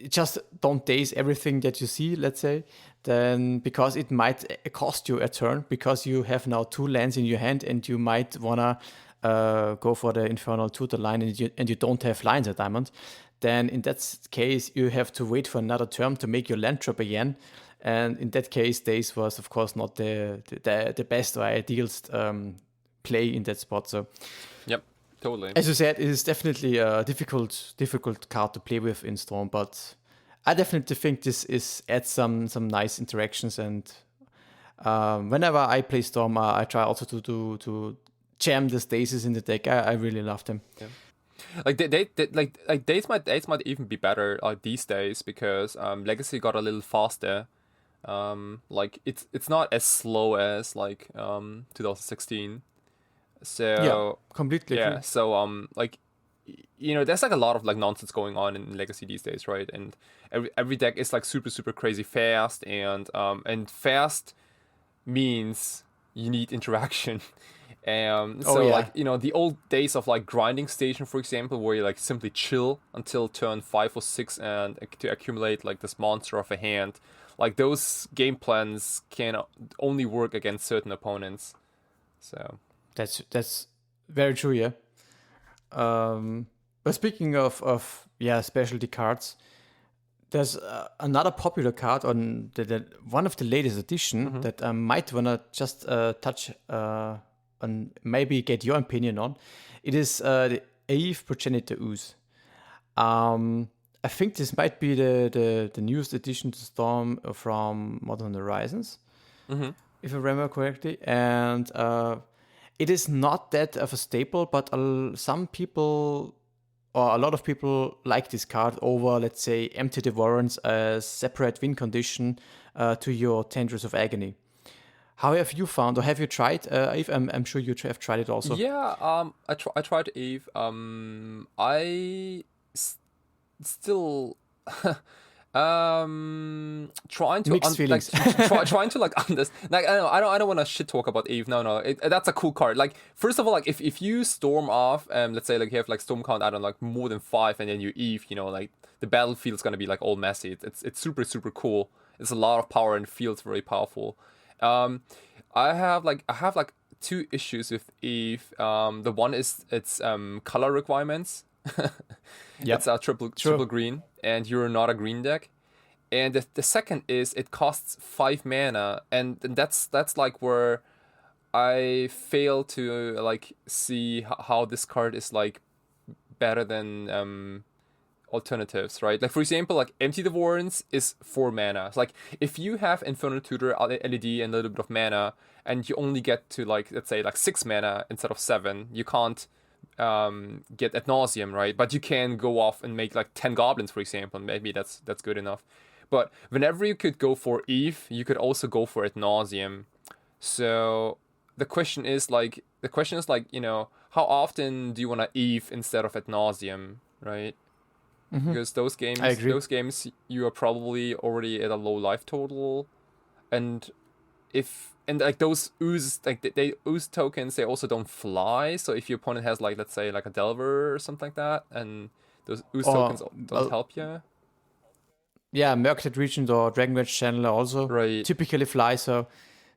just don't Daze everything that you see, let's say, then because it might cost you a turn because you have now 2 lands in your hand and you might wanna go for the Infernal Tutor line and you don't have lines at Diamond. Then in that case you have to wait for another turn to make your land drop again, And in that case, Daze was, of course, not the best or idealist play in that spot. So, Yep, totally. as you said, it is definitely a difficult card to play with in Storm, but I definitely think this adds some nice interactions. And whenever I play Storm, I try also to jam the stasis in the deck. I really love them. Yeah. Like like days might even be better these days because Legacy got a little faster. Like it's not as slow as like 2016. So Yeah, completely. yeah. Agree. So like there's like a lot of like nonsense going on in Legacy these days, right? And every deck is like super crazy fast, and fast means you need interaction. So like the old days of like grinding station, for example, where you like simply chill until turn 5 or 6 and to accumulate like this monster of a hand, like those game plans can only work against certain opponents. So that's very true. Yeah. But speaking of specialty cards, there's another popular card on one of the latest edition that I might wanna just touch and maybe get your opinion on. It is the Eve Progenitor Ooze. I think this might be the newest addition to Storm from Modern Horizons, if I remember correctly. And it is not that of a staple, but some people, or a lot of people, like this card over, let's say, Empty the Warrens as separate win condition to your Tendrils of Agony. How have you found, or have you tried Eve? I'm sure you have tried it also. Yeah, I tried Eve. Still trying to Mixed feelings. trying to like understand. Like I don't want to shit talk about Eve. No, that's a cool card. Like first of all, like if you storm off, let's say like you have like storm count, I don't know, like more than 5, and then you Eve, like the battlefield's gonna be like all messy. It's super cool. It's a lot of power and feels very powerful. I have like 2 issues with Eve. The one is its color requirements. Yep. It's a triple green, and you're not a green deck. And the second is it costs 5 mana, and that's like where I fail to like see how this card is like better than alternatives, right? Like for example, like Empty the Warrens is 4 mana. It's like if you have Infernal Tutor, LED, and a little bit of mana, and you only get to like let's say like 6 mana instead of 7, you can't get Ad Nauseam, right? But you can go off and make like 10 goblins, for example, and maybe that's good enough. But whenever you could go for Eve, you could also go for Ad Nauseam. So the question is like how often do you want to Eve instead of Ad Nauseam, right? Because those games you are probably already at a low life total, and like those ooze, like they ooze tokens, they also don't fly. So if your opponent has like let's say like a Delver or something like that, and those ooze tokens don't help you. Yeah, Murktide Regent or Dragon Rage Channeler also typically fly, so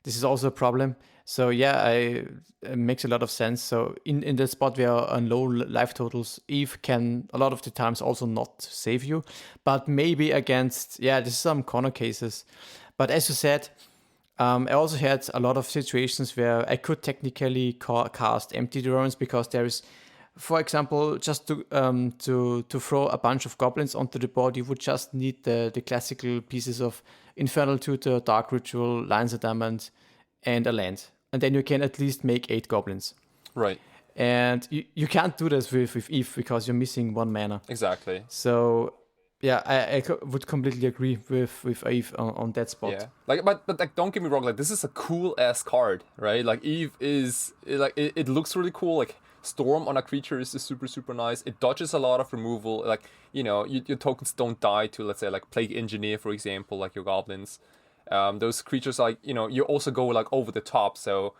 this is also a problem. So yeah, it makes a lot of sense. So in the spot where on low life totals, Eve can a lot of the times also not save you, but maybe against there's some corner cases. But as you said, I also had a lot of situations where I could technically cast Empty the Warrens because there is, for example, just to throw a bunch of goblins onto the board, you would just need the classical pieces of Infernal Tutor, Dark Ritual, Lines of Diamond, and a land. And then you can at least make 8 goblins. Right. And you can't do this with Eve because you're missing 1 mana. Exactly. So yeah, I would completely agree with Eve on that spot. Yeah, like but like don't get me wrong, like this is a cool ass card, right? Like Eve is like it looks really cool. Like Storm on a creature is super nice. It dodges a lot of removal. Like your tokens don't die to let's say like Plague Engineer, for example, like your goblins. Those creatures like you also go like over the top. So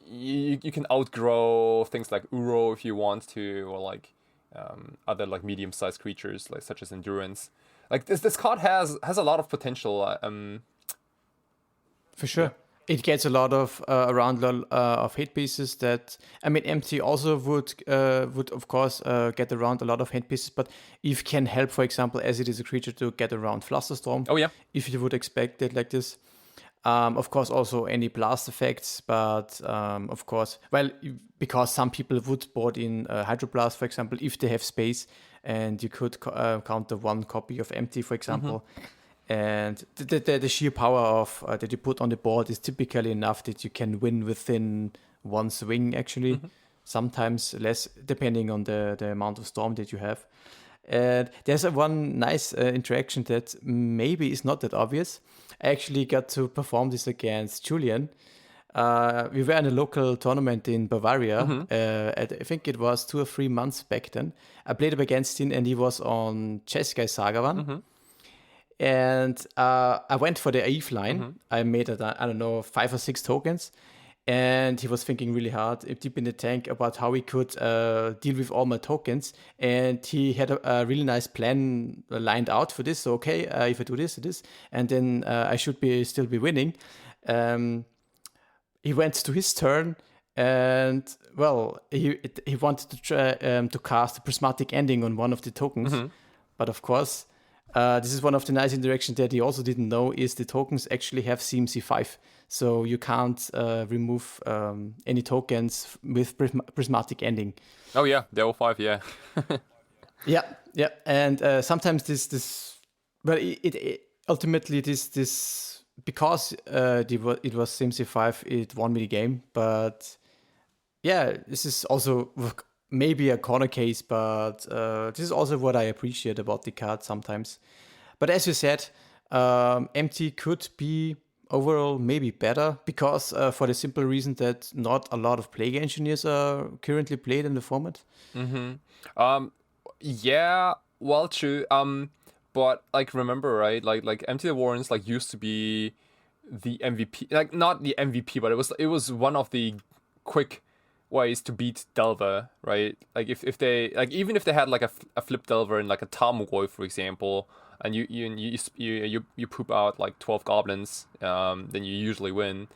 you can outgrow things like Uro if you want to, or like other like medium-sized creatures like such as Endurance. Like this card has a lot of potential. For sure. it gets a lot of around of hit pieces. That I mean, empty also would of course get around a lot of hit pieces, but if can help, for example, as it is a creature to get around Flusterstorm. Oh yeah. If you would expect it like this. Of course, also any blast effects, but of course, well, because some people would board in Hydroblast, for example, if they have space, and you could counter one copy of empty, for example. And the sheer power of that you put on the board is typically enough that you can win within one swing, actually. Sometimes less, depending on the amount of storm that you have. And there's one nice interaction that maybe is not that obvious. I actually got to perform this against Julian. We were in a local tournament in Bavaria. I think it was 2 or 3 months back then. I played up against him, and he was on Chess-Guy Sagavan. And I went for the Eve line. I made, I don't know, 5 or 6 tokens. And he was thinking really hard, deep in the tank, about how he could deal with all my tokens. And he had a really nice plan lined out for this. So, okay, if I do this, and then I should still be winning. He went to his turn, and, well, he wanted to try to cast a Prismatic Ending on one of the tokens. But, of course, this is one of the nice interactions that he also didn't know, is the tokens actually have CMC 5. So you can't remove any tokens with Prismatic Ending. Oh yeah, the 05, yeah. Yeah. And sometimes this well, it ultimately this because it was CMC 5, it won me the game. But yeah, this is also maybe a corner case, but this is also what I appreciate about the card sometimes. But as you said, empty could be overall maybe better, because for the simple reason that not a lot of Plague Engineers are currently played in the format. Yeah, well, true. But like, remember, right? Like Empty the Warrens like used to be the MVP. Like, not the MVP, but it was one of the quick ways to beat Delver, right? Like if they, like, even if they had like a flip Delver and like a Tarmogoyf, for example, and you poop out like 12 goblins, then you usually win.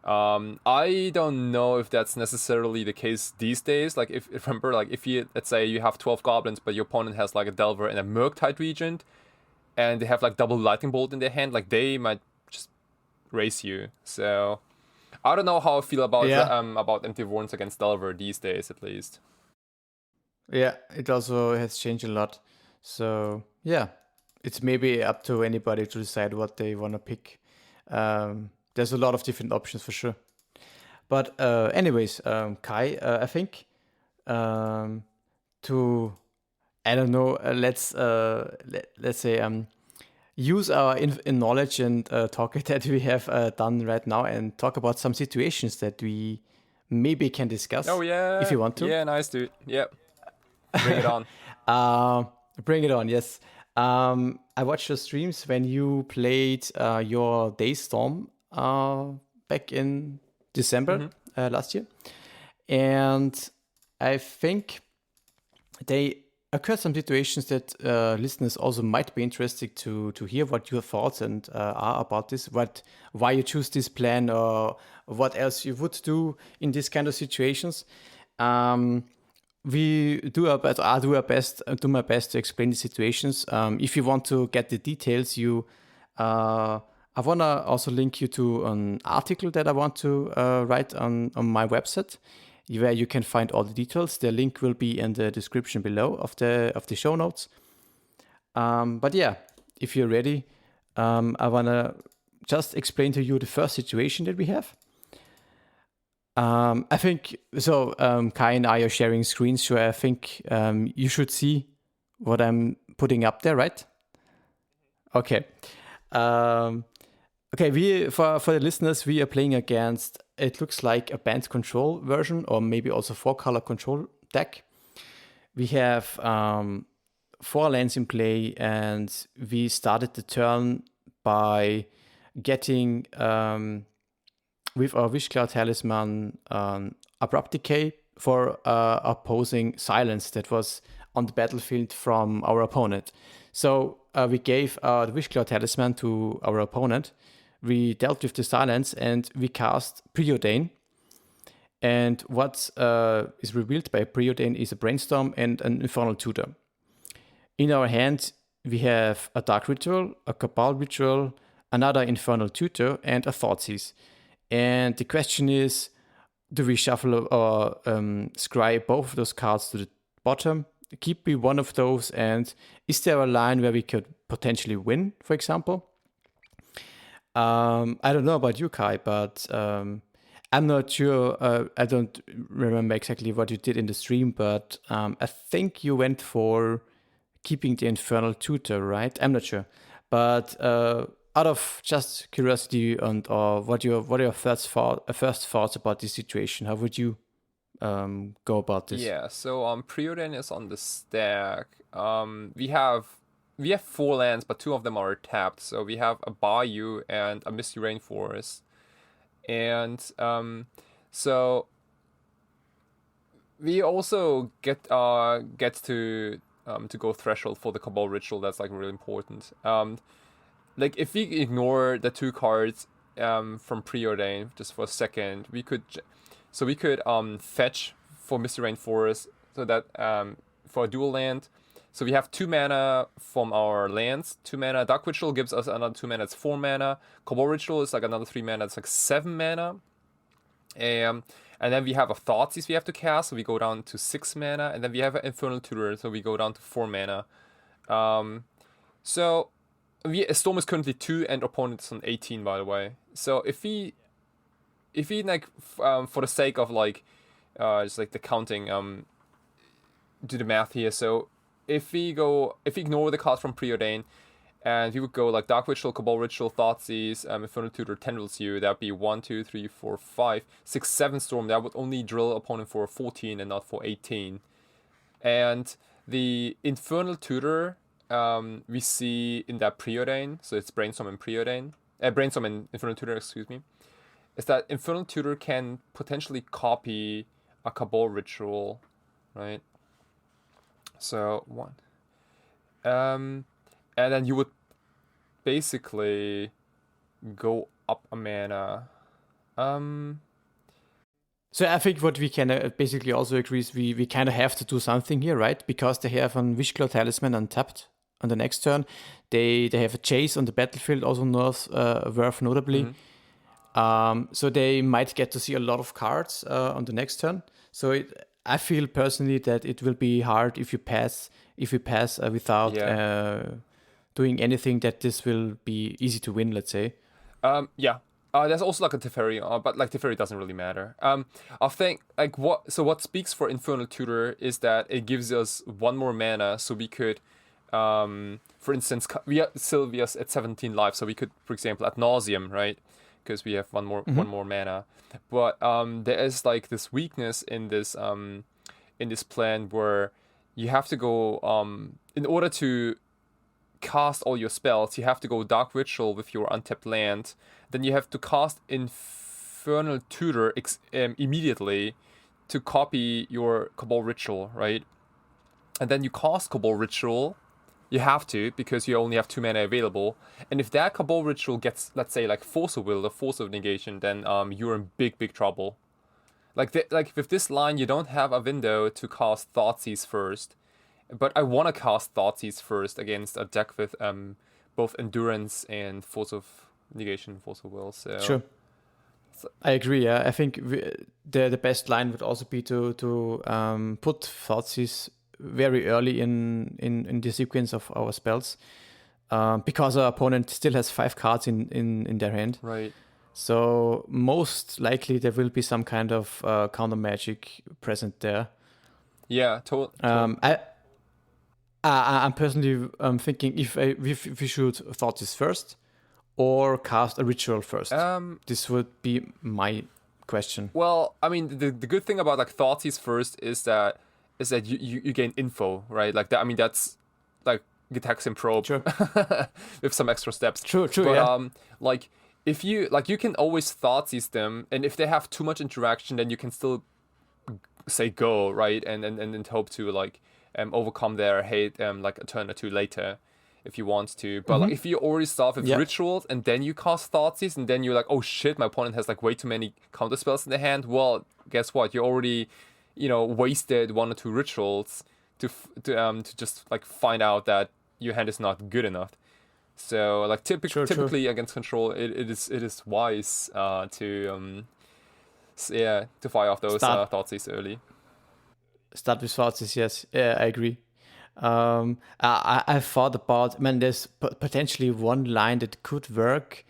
I don't know if that's necessarily the case these days. Like, if remember, like, if you, let's say you have 12 goblins, but your opponent has like a Delver and a Murktide Regent, and they have like double Lightning Bolt in their hand, like, they might just race you. So I don't know how I feel about Empty Warrens against Delver these days, at least. Yeah, it also has changed a lot. So yeah, it's maybe up to anybody to decide what they want to pick. There's a lot of different options for sure. But anyways, Kai, I think to, I don't know, let's say use our knowledge and talk that we have done right now, and talk about some situations that we maybe can discuss. Oh yeah, if you want to. Yeah, nice, dude. Yep. Bring it on. Bring it on, yes. I watched your streams when you played your Daystorm back in December last year. And I think they occurred some situations that listeners also might be interested to hear what your thoughts and are about this, why you choose this plan, or what else you would do in these kind of situations. We do our best. I do my best to explain the situations. If you want to get the details, I wanna also link you to an article that I want to write on my website, where you can find all the details. The link will be in the description below of the show notes. But yeah, if you're ready, I wanna just explain to you the first situation that we have. I think so. Kai and I are sharing screens, so I think you should see what I'm putting up there, right? Okay. Okay. For the listeners, we are playing against, it looks like a band control version, or maybe also 4-color control deck. We have 4 lands in play, and we started the turn by getting with our Wishcloud Talisman Abrupt Decay for opposing Silence that was on the battlefield from our opponent. So we gave the Wishcloud Talisman to our opponent, we dealt with the silence and we cast Preordain. And what is revealed by Preordain is a Brainstorm and an Infernal Tutor. In our hand, we have a Dark Ritual, a Cabal Ritual, another Infernal Tutor, and a Thoughtseize. And the question is, do we shuffle or scry both of those cards to the bottom, keep one of those, and is there a line where we could potentially win, for example? I don't know about you, Kai, but I'm not sure. I don't remember exactly what you did in the stream, but I think you went for keeping the Infernal Tutor, right? I'm not sure. But out of just curiosity and what are your first thoughts about this situation? How would you go about this? Yeah, so Preordain is on the stack. We have 4 lands, but 2 of them are tapped. So we have a Bayou and a Misty Rainforest. And so we also get to go Threshold for the Cabal Ritual. That's like really important. Like if we ignore the 2 cards from Preordain just for a second, we could fetch for Misty Rainforest, so that for a dual land. So we have 2 mana from our lands. 2 mana. Dark Ritual gives us another 2 mana. It's 4 mana. Cabal Ritual is like another 3 mana. It's like 7 mana. And then we have a Thoughtseize we have to cast, so we go down to 6 mana. And then we have an Infernal Tutor, so we go down to 4 mana. So Storm is currently 2 and opponent is on 18, by the way. So if we like for the sake of like just like the counting, do the math here. So if we ignore the cards from Preordain, and we would go like Dark Ritual, Cabal Ritual, Thoughtseize, Infernal Tutor, Tendrils you, that'd be 1, 2, 3, 4, 5, 6, 7 Storm. That would only drill opponent for 14 and not for 18. And the Infernal Tutor we see in that Preordain, so it's Brainstorm and Preordain, Brainstorm and Infernal Tutor, excuse me, is that Infernal Tutor can potentially copy a Cabal Ritual, right? So 1. And then you would basically go up a mana. So I think what we can basically also agree is we kind of have to do something here, right? Because they have an Wishclaw Talisman untapped on the next turn. They have a Chase on the battlefield, also worth notably. Mm-hmm. So they might get to see a lot of cards on the next turn. So I feel personally that it will be hard if you pass without doing anything, that this will be easy to win, let's say. There's also like a Teferi, but like Teferi doesn't really matter. I think like what speaks for Infernal Tutor is that it gives us 1 more mana, so we could, for instance, we have Sylvia's at 17 life, so we could, for example, Ad Nauseam, right? Because we have 1 more mana. But there is like this weakness in this plan where you have to go in order to cast all your spells, you have to go Dark Ritual with your untapped land. Then you have to cast Infernal Tutor immediately to copy your Cabal Ritual, right? And then you cast Cabal Ritual. You have to, because you only have 2 mana available. And if that Cabal Ritual gets, let's say, like Force of Will or Force of Negation, then you're in big trouble. Like with this line, you don't have a window to cast Thoughtseize first. But I want to cast Thoughtseizes first against a deck with both Endurance and Force of Negation, Force of Will. So. Sure. I agree. Yeah, I think the best line would also be to put Thoughtseize very early in the sequence of our spells, because our opponent still has 5 cards in their hand. Right. So most likely there will be some kind of counter magic present there. Yeah, totally. I'm personally thinking if we should Thoughtseize first or cast a Ritual first. This would be my question. Well, I mean, the good thing about like Thoughtseize first is that you gain info, right? Like that. I mean, that's like Gitaxian Probe, sure. with some extra steps. True. But yeah. like if you can always Thoughtseize them, and if they have too much interaction, then you can still say go, right, and hope to like overcome their hate like a turn or 2 later. if you want to. But like, if you already start with rituals and then you cast Thoughtseize and then you're like, oh shit, my opponent has like way too many counter spells in the hand. Well, guess what? You already, wasted 1 or 2 rituals to just like find out that your hand is not good enough. So like typically against control, it is wise to fire off those Thoughtseize early. Start with Thoughtseize, yes. Yeah, I agree. I thought about, there's potentially one line that could work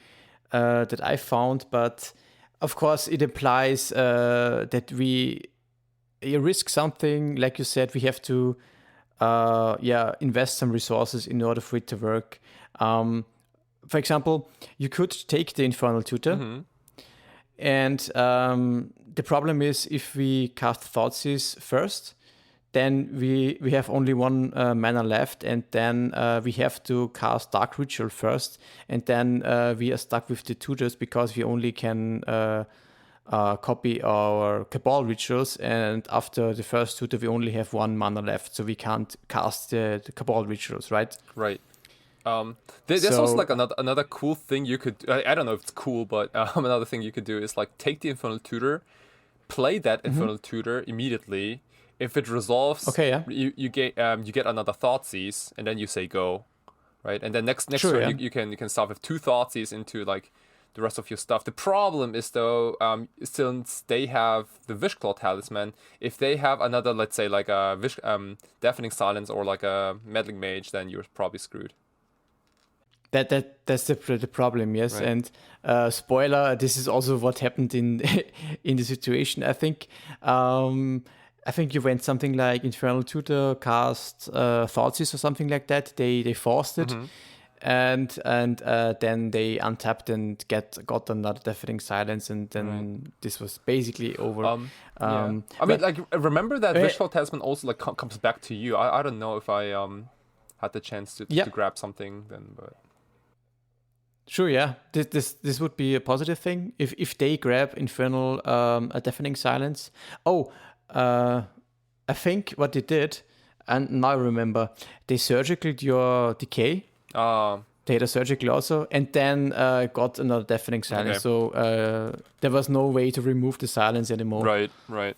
that I found, but of course it implies that you risk something. Like you said, we have to invest some resources in order for it to work. For example, you could take the Infernal Tutor, and the problem is if we cast Thoughtseize first, then we have only 1 mana left, and then we have to cast Dark Ritual first, and then we are stuck with the tutors because we only can copy our Cabal Rituals, and after the first tutor we only have 1 mana left, so we can't cast the Cabal Rituals, right? Right. There's also like another cool thing you could, I don't know if it's cool, but another thing you could do is like take the Infernal Tutor, play that Infernal Tutor immediately. If it resolves, you get another Thoughtseize, and then you say go, right? And then next turn you can start with 2 Thoughtseizes into like the rest of your stuff. The problem is though, since they have the Wishclaw Talisman, if they have another, let's say like a Deafening Silence or like a Meddling Mage, then you're probably screwed. That's the problem, yes. Right. And spoiler, this is also what happened in the situation. I think you went something like Infernal Tutor, cast Thoughtseize or something like that. They forced it, and then they untapped and got another Deafening Silence, and then this was basically over. I mean, like, remember that Wishful Talisman also like comes back to you. I don't know if I had the chance to grab something then, but. Sure, yeah. This would be a positive thing if they grab Infernal a Deafening Silence. I think what they did, and now I remember, they surgicaled your Decay. They had a surgical also, and then got another Deafening Silence. Okay. So there was no way to remove the silence anymore. Right.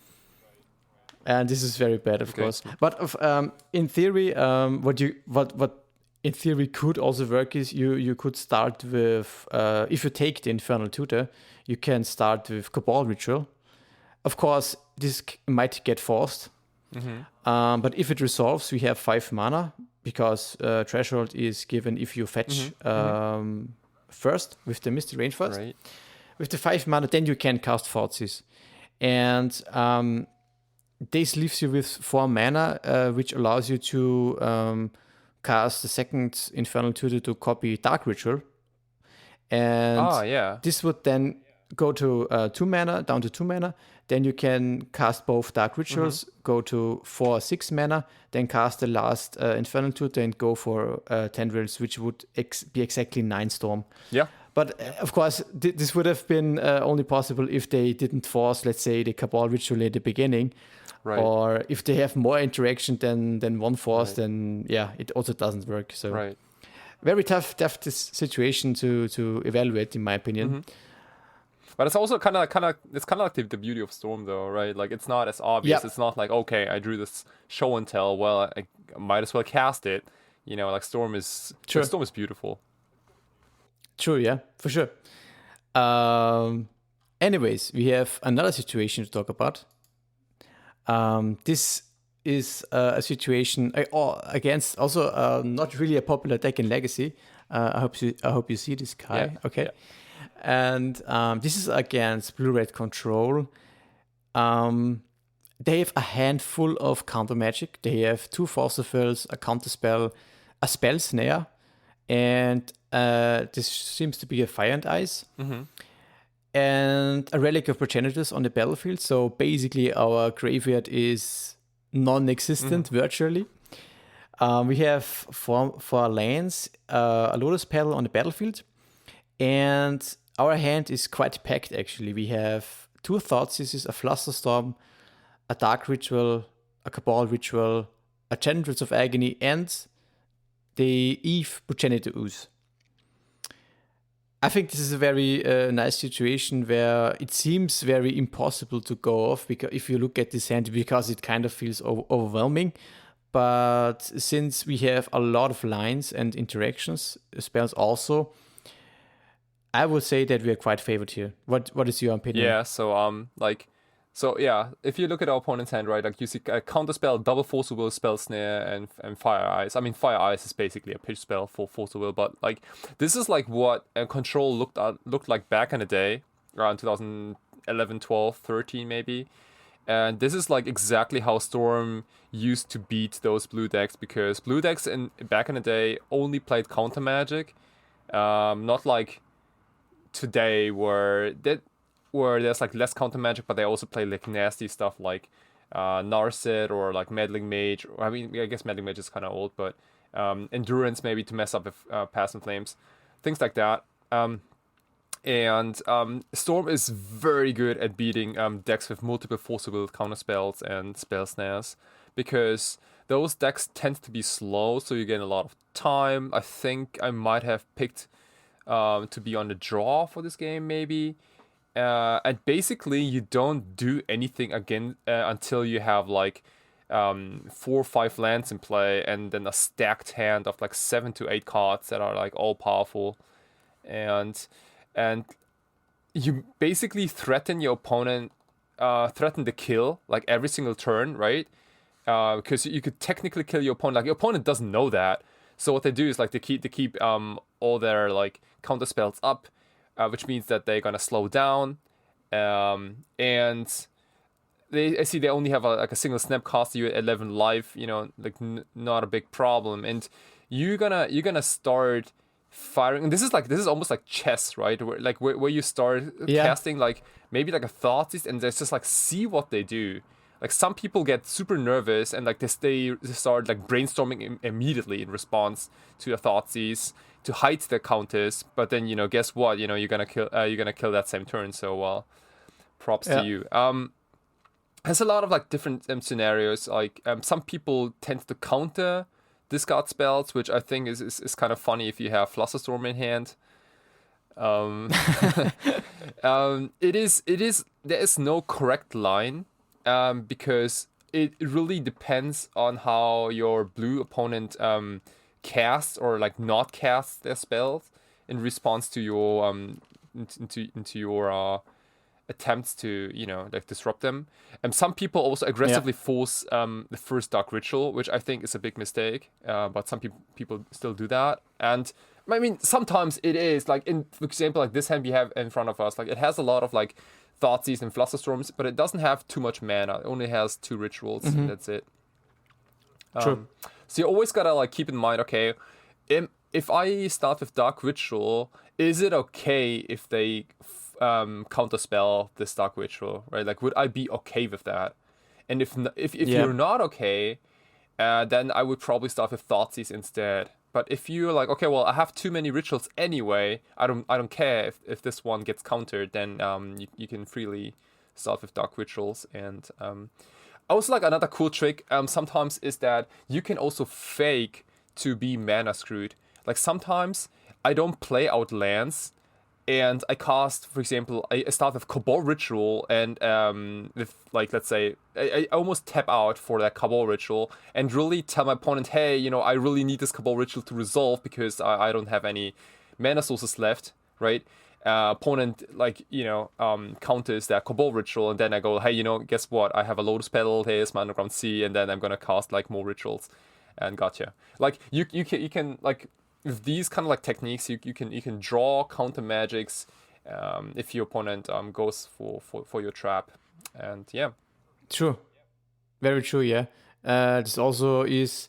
And this is very bad, of course. But in theory, what in theory could also work is you could start with, if you take the Infernal Tutor, you can start with Cabal Ritual. Of course, this might get forced, but if it resolves, we have 5 mana, because Threshold is given if you fetch first with the Misty Rainforest. Right. With the 5 mana, then you can cast Thoughtseize. And this leaves you with 4 mana, which allows you to cast the second Infernal Tutor to copy Dark Ritual. And this would then go to 2 mana, down to 2 mana. Then you can cast both Dark Rituals, go to 4 or 6 mana, then cast the last Infernal Tutor and go for Tendrils, which would be exactly 9 Storm. Yeah. But of course, this would have been only possible if they didn't force, let's say, the Cabal Ritual at the beginning. Right. Or if they have more interaction than one force, then it also doesn't work. So very tough situation to evaluate, in my opinion. But it's also kind of like the beauty of Storm, though, right? Like, it's not as obvious. It's not like, okay, I drew this show and tell. Well, I might as well cast it. Like Storm is beautiful. True, yeah, for sure. Anyways, we have another situation to talk about. This is a situation against also not really a popular deck in Legacy. I hope you see this, Kai. Yeah. Okay. Yeah. And this is against Blue-Red Control. They have a handful of counter magic. They have 2 Force of Wills, a counter spell, a spell snare, and this seems to be a Fire and Ice, and a Relic of Progenitors on the battlefield. So basically, our graveyard is non-existent virtually. We have for lands a Lotus Petal on the battlefield, and our hand is quite packed, actually. We have 2 Thoughtseizes, a Flusterstorm, a Dark Ritual, a Cabal Ritual, a Tendrils of Agony, and the Eve Progenitor Ooze. I think this is a very nice situation where it seems very impossible to go off because if you look at this hand, because it kind of feels overwhelming. But since we have a lot of lines and interactions, spells also, I would say that we are quite favored here. What is your opinion? Yeah, if you look at our opponent's hand, right, like you see a counter spell, double force of will, spell snare, and fire eyes. I mean, fire eyes is basically a pitch spell for force of will, but like this is like what control looked like back in the day, around 2011, 12, 13 maybe. And this is like exactly how Storm used to beat those blue decks, because blue decks back in the day only played counter magic, not like today where there's like less counter magic, but they also play like nasty stuff like Narset or like Meddling Mage. I mean, I guess Meddling Mage is kind of old, but Endurance maybe to mess up with Passing Flames, things like that. And Storm is very good at beating decks with multiple forcible counter spells and spell snares, because those decks tend to be slow, so you get a lot of time. I think I might have picked to be on the draw for this game maybe. And basically you don't do anything again until you have like 4 or 5 lands in play, and then a stacked hand of like 7 to 8 cards that are like all powerful, and you basically threaten your opponent, threaten the kill like every single turn, right? Because you could technically kill your opponent. Like your opponent doesn't know that, so what they do is like they keep all their like counter spells up, which means that they're gonna slow down, and I see they only have a single snap cost you at 11 life. You know, like not a big problem, and you're gonna start firing. And this is almost like chess, right? Where you start casting like maybe like a Thoughtseize, and just like see what they do. Like some people get super nervous and like they start like brainstorming immediately in response to a Thoughtseize to hide their counters. But then guess what? You're gonna kill that same turn. So props to you. There's a lot of like different scenarios. Like some people tend to counter discard spells, which I think is kind of funny if you have Flusterstorm in hand. There is no correct line, because it really depends on how your blue opponent casts or like not casts their spells in response to your into your attempts to like disrupt them. And some people also aggressively force the first Dark Ritual, which I think is a big mistake, but some people still do that. And I mean, sometimes it is like, for example, like this hand we have in front of us, like it has a lot of like Thoughtseize and Flusterstorms, but it doesn't have too much mana. It only has 2 rituals, and that's it. True. So you always gotta like keep in mind, okay, if I start with Dark Ritual, is it okay if they counterspell this Dark Ritual, right? Like, would I be okay with that? And if you're not okay, then I would probably start with Thoughtseize instead. But if you're like, okay, well, I have too many rituals anyway, I don't care if this one gets countered, then you can freely start with Dark Rituals. And also, like, another cool trick sometimes is that you can also fake to be mana screwed. Like, sometimes I don't play out lands, and I cast, for example, I start with Cabal Ritual, and with, like, let's say, I almost tap out for that Cabal Ritual, and really tell my opponent, hey, I really need this Cabal Ritual to resolve, because I don't have any mana sources left, right? Opponent, like, counters that Cabal Ritual, and then I go, hey, guess what? I have a Lotus Petal, here's my Underground Sea, and then I'm gonna cast, like, more rituals, and gotcha. Like, you can, like, with these kind of like techniques, you can draw counter magics if your opponent goes for your trap, and yeah. True, very true. Yeah, this also is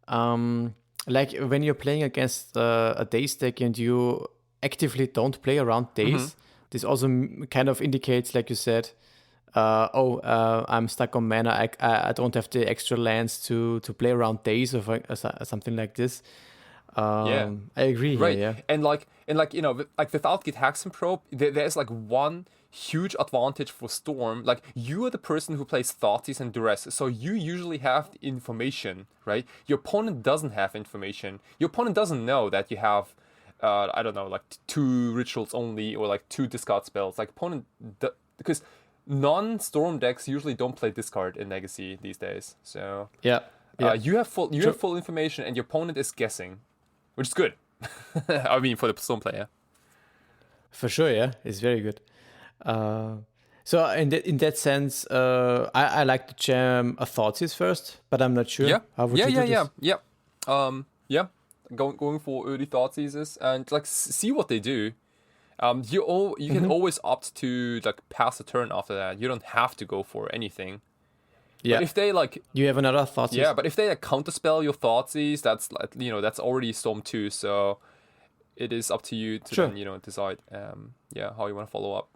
like when you're playing against a Daze deck and you actively don't play around Daze. This also kind of indicates, like you said, I'm stuck on mana. I don't have the extra lands to play around Daze or something like this. I agree. Right. Yeah. And like without Git Hexen Probe, there's like one huge advantage for Storm. Like you are the person who plays Thoughtseize and Duress, so you usually have the information, right? Your opponent doesn't have information. Your opponent doesn't know that you have I don't know, like 2 rituals only or like 2 discard spells. Like because non-Storm decks usually don't play discard in Legacy these days. So Yeah. you have full information and your opponent is guessing, which is good. I mean, for the Storm player. For sure, yeah, it's very good. So in that sense, I like to jam a Thoughtseize first, but I'm not sure. Yeah. How would you do this? Yeah. Going for early Thoughtseizes and like see what they do. You can always opt to like pass a turn after that. You don't have to go for anything. Yeah. But if they like, you have another Thoughtseize. yeah. But if they like counterspell your Thoughtseize, that's like that's already Storm 2. So it is up to you to then decide how you want to follow up.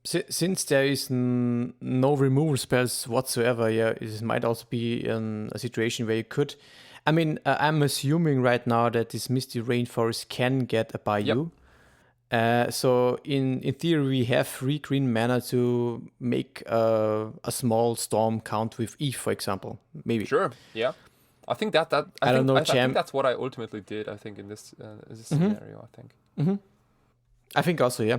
Since there is no removal spells whatsoever, it might also be a situation where you could. I mean, I'm assuming right now that this Misty Rainforest can get a Bayou. So in theory, we have 3 green mana to make a small storm count with Eve, for example. Maybe. Sure. Yeah. I think I think that's what I ultimately did. I think in this scenario, I think. Mm-hmm. I think also, yeah.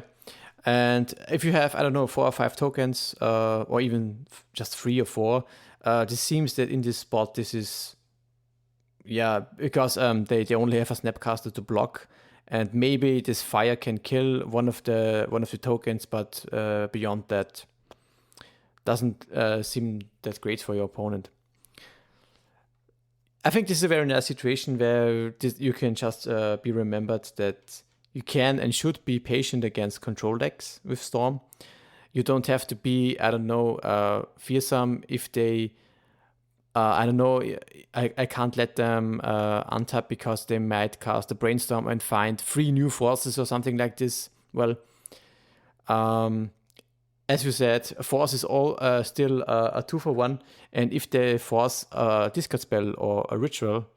And if you have, I don't know, 4 or 5 tokens, or even just 3 or 4, this seems that in this spot, this is, because they only have a Snapcaster to block, and maybe this fire can kill one of the tokens, but beyond that, doesn't seem that great for your opponent. I think this is a very nice situation where you can just be remembered that you can and should be patient against control decks with Storm. You don't have to be, I don't know, fearsome if they, I don't know, I can't let them untap because they might cast a Brainstorm and find 3 new forces or something like this. Well, as you said, a force is all still a 2-for-1, and if they force a discard spell or a ritual,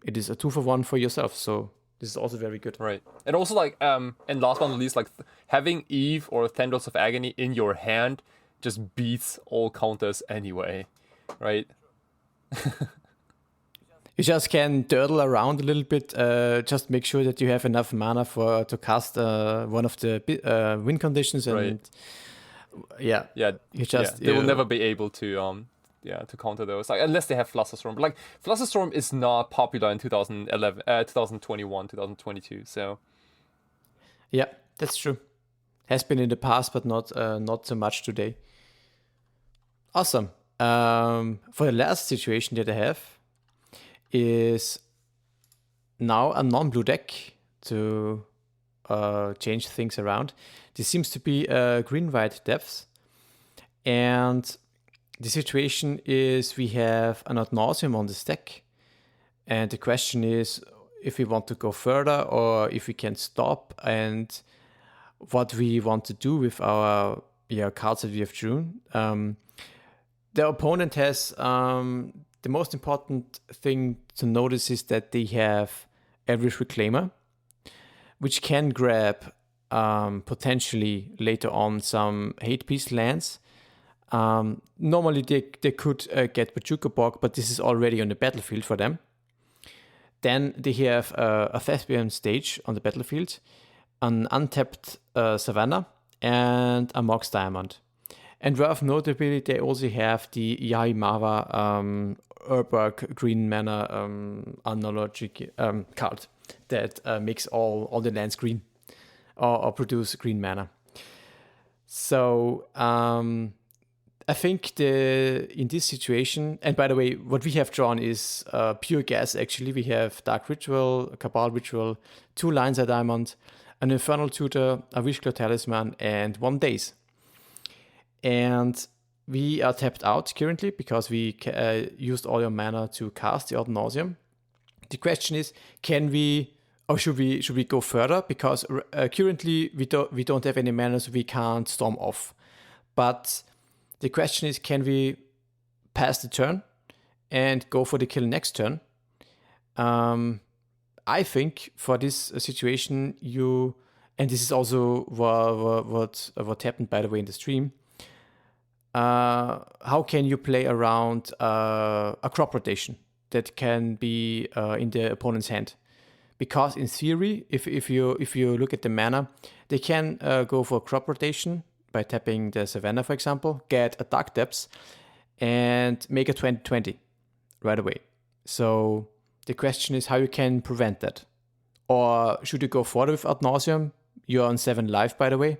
it is a 2-for-1 for yourself. So this is also very good. Right. And also like and last but not least, like having Eve or Tendrils of Agony in your hand just beats all counters anyway, right? You just can turtle around a little bit. Just make sure that you have enough mana to cast one of the win conditions, and they will never be able to counter those, like, unless they have Flusterstorm. But like Flusterstorm is not popular in 2011, 2021, 2022. So yeah, that's true. Has been in the past, but not so much today. Awesome. For the last situation that I have is now a non-blue deck to change things around. This seems to be green-white depths, and the situation is we have an Ad Nauseam on this deck, and the question is if we want to go further or if we can stop, and what we want to do with our cards that we have drawn. The opponent has the most important thing to notice is that they have Elvish Reclaimer, which can grab potentially later on some hate piece lands. Normally they could get Pachuca Bog, but this is already on the battlefield for them. Then they have a Thespian Stage on the battlefield, an untapped Savannah, and a Mox Diamond. And worth notably, they also have the Yaimava Urberg green mana analogic card that makes all the lands green or produce green mana. So I think in this situation, and by the way, what we have drawn is pure gas actually. We have Dark Ritual, a Cabal Ritual, 2 Lines of Diamond, an Infernal Tutor, a Wishclaw Talisman, and 1 Daze. And we are tapped out currently because we used all your mana to cast the Ad Nauseam. The question is, can we, or should we go further? Because currently we don't have any mana, so we can't storm off. But the question is, can we pass the turn and go for the kill next turn? I think for this situation, and this is also what happened, by the way, in the stream. How can you play around a crop rotation that can be in the opponent's hand? Because in theory, if you look at the mana, they can go for crop rotation by tapping the Savannah, for example, get a Dark Depths, and make a 20/20 right away. So the question is how you can prevent that. Or should you go further with Ad Nauseam? You're on 7 life, by the way.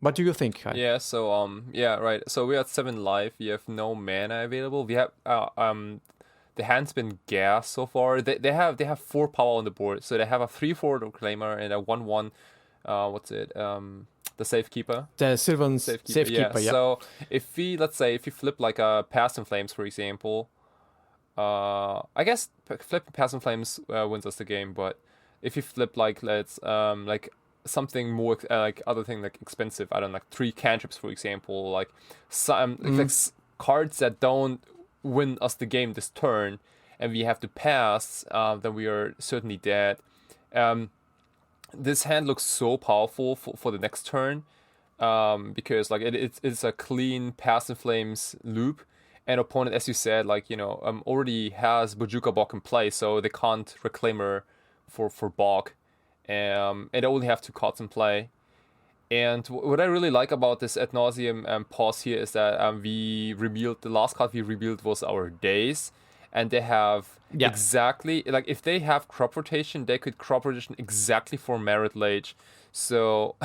What do you think, Kai? Yeah, so right. So we're at 7 life. We have no mana available. We have the hand's been gassed so far. They have 4 power on the board. So they have a 3/4 Reclaimer and a 1/1 the Safekeeper. The Sylvan Safekeeper, yeah. So if we flip like a Past in Flames, for example, I guess flipping Past in Flames wins us the game, but if you flip like something more like other thing like expensive, I don't know, like 3 cantrips, for example, like some cards that don't win us the game this turn, and we have to pass, then we are certainly dead. This hand looks so powerful for the next turn, because like it's a clean Past in Flames loop, and opponent, as you said, like already has Bojuka Bog in play, so they can't Reclaimer for Bog. And they only have 2 cards in play. And what I really like about this Ad Nauseam pause here is that the last card we revealed was our Daze, and they have exactly, like if they have crop rotation, they could crop rotation exactly for Merit Lage. So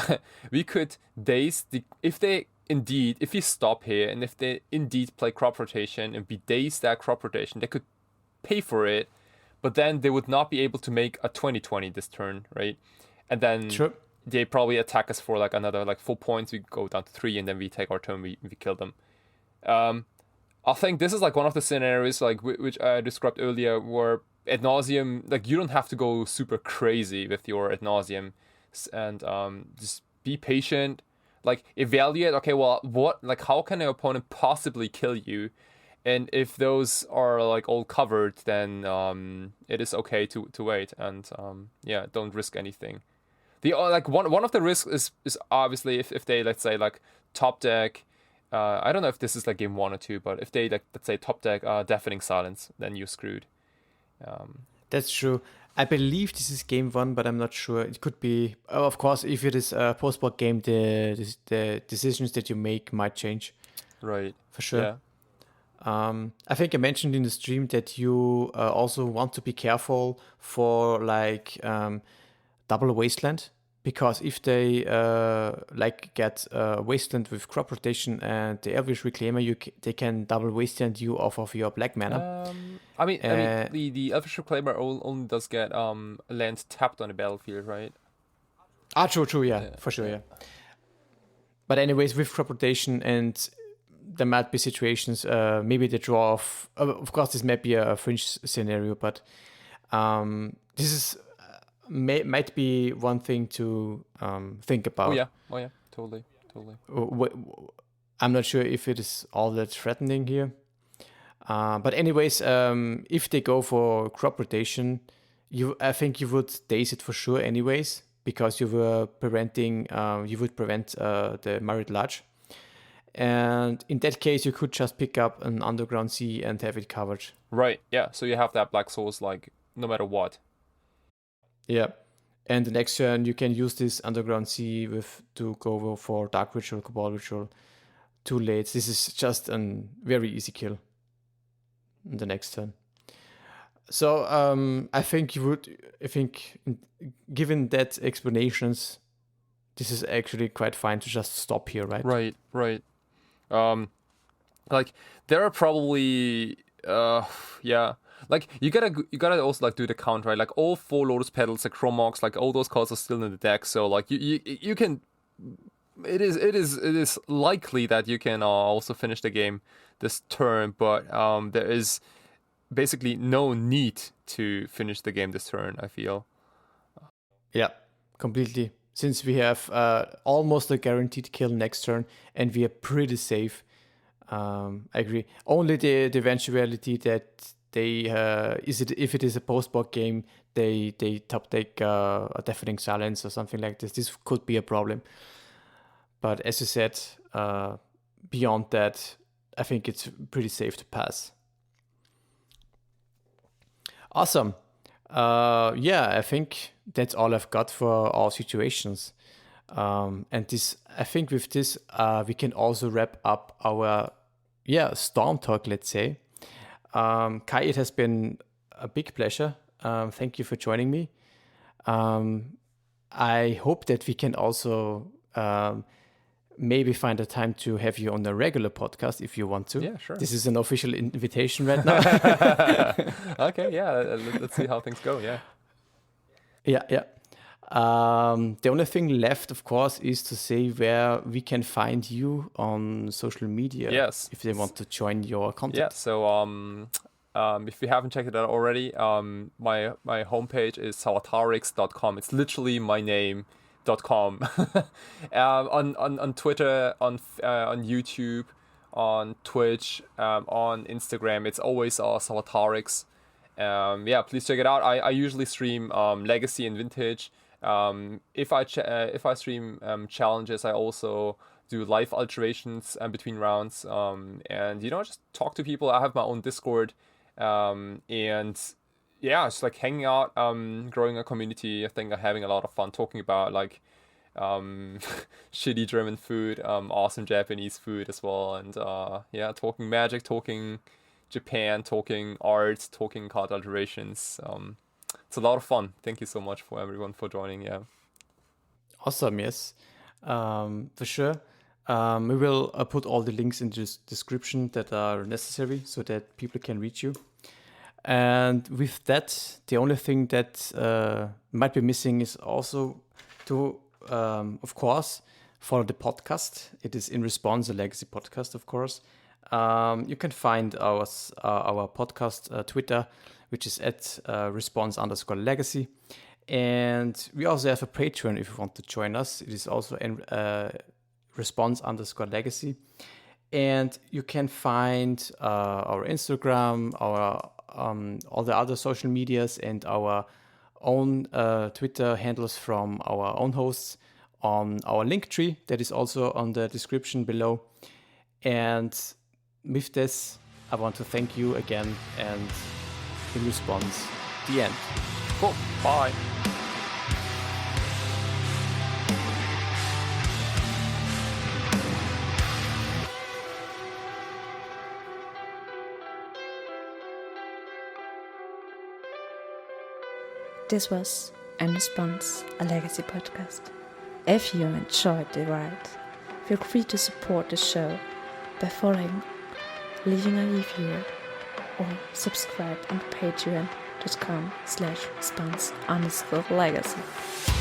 we could Daze if we stop here and if they indeed play crop rotation and we Daze that crop rotation, they could pay for it. But then they would not be able to make a 20/20 this turn, right? And then they probably attack us for like another 4 points. We go down to 3, and then we take our turn. We kill them. I think this is like one of the scenarios like which I described earlier, where Ad Nauseam, like you don't have to go super crazy with your Ad Nauseam, and just be patient. Like evaluate. Okay, well, how can an opponent possibly kill you? And if those are like all covered, then it is okay to wait and don't risk anything. The one of the risks is obviously if they, let's say, like top deck. I don't know if this is like game 1 or 2, but if they like, let's say, top deck Deafening Silence, then you're screwed. That's true. I believe this is game 1, but I'm not sure. It could be. Of course, if it is a post-board game, the decisions that you make might change. Right. For sure. Yeah. I think I mentioned in the stream that you also want to be careful for like double Wasteland, because if they get Wasteland with crop rotation and the Elvish Reclaimer, they can double Wasteland you off of your black mana. I mean, the Elvish Reclaimer only does get land tapped on the battlefield, right? True, yeah, for sure, yeah. But anyways, with crop rotation, and there might be situations, maybe the draw of course this might be a fringe scenario, but this is might be one thing to think about. Oh yeah, totally. I'm not sure if it is all that threatening here, but anyways, if they go for crop rotation, I think you would Daze it for sure anyways, because you would prevent the Merit Lage. And in that case, you could just pick up an Underground Sea and have it covered. Right, yeah. So you have that Black Source, like, no matter what. Yeah. And the next turn, you can use this Underground Sea to go for Dark Ritual, Cabal Ritual. Too late. This is just a very easy kill in the next turn. So I think given that explanations, this is actually quite fine to just stop here, right? Right. Like there are probably like you gotta also like do the count, right? Like all 4 Lotus Petals, like Chromox, like all those cards are still in the deck, so like you can, it is likely that you can also finish the game this turn, but there is basically no need to finish the game this turn, I feel. Yeah, completely. Since we have almost a guaranteed kill next turn, and we are pretty safe. I agree. Only the eventuality that they if it is a post-bug game, they top take a deafening silence or something like this. This could be a problem. But as you said, beyond that, I think it's pretty safe to pass. Awesome. I think that's all I've got for all situations. And this, I think with this, we can also wrap up our Storm talk, let's say. Kai, it has been a big pleasure. Thank you for joining me. I hope that we can also maybe find a time to have you on the regular podcast if you want to. Yeah, sure. This is an official invitation right now. Okay, yeah. Let's see how things go. Yeah. Yeah. The only thing left, of course, is to say where we can find you on social media. Yes. If they want to join your content. Yeah. So if you haven't checked it out already, my homepage is sawatarix.com. It's literally my name.com. On Twitter, on YouTube, on Twitch, on Instagram, it's always Sawatarix. Please check it out. I usually stream Legacy and Vintage. If I stream challenges, I also do live alterations between rounds, and just talk to people. I have my own Discord, and it's like hanging out, growing a community. I think I'm having a lot of fun talking about like shitty German food, awesome Japanese food as well, and talking Magic, talking Japan, talking art, talking card alterations. It's a lot of fun. Thank you so much for everyone for joining. Yeah. Awesome. Yes, for sure. We will put all the links in the description that are necessary so that people can reach you. And with that, the only thing that might be missing is also to, of course, follow the podcast. It is In Response, a Legacy podcast, of course. You can find our podcast Twitter, which is at response_legacy. And we also have a Patreon if you want to join us. It is also response_legacy. And you can find our Instagram, our all the other social medias, and our own Twitter handles from our own hosts on our link tree that is also on the description below. And with this, I want to thank you again, and In Response, the end. Cool. Bye. This was In Response, a Legacy podcast. If you enjoyed the ride, feel free to support the show by following, leaving a review, or subscribe on patreon.com/response_legacy.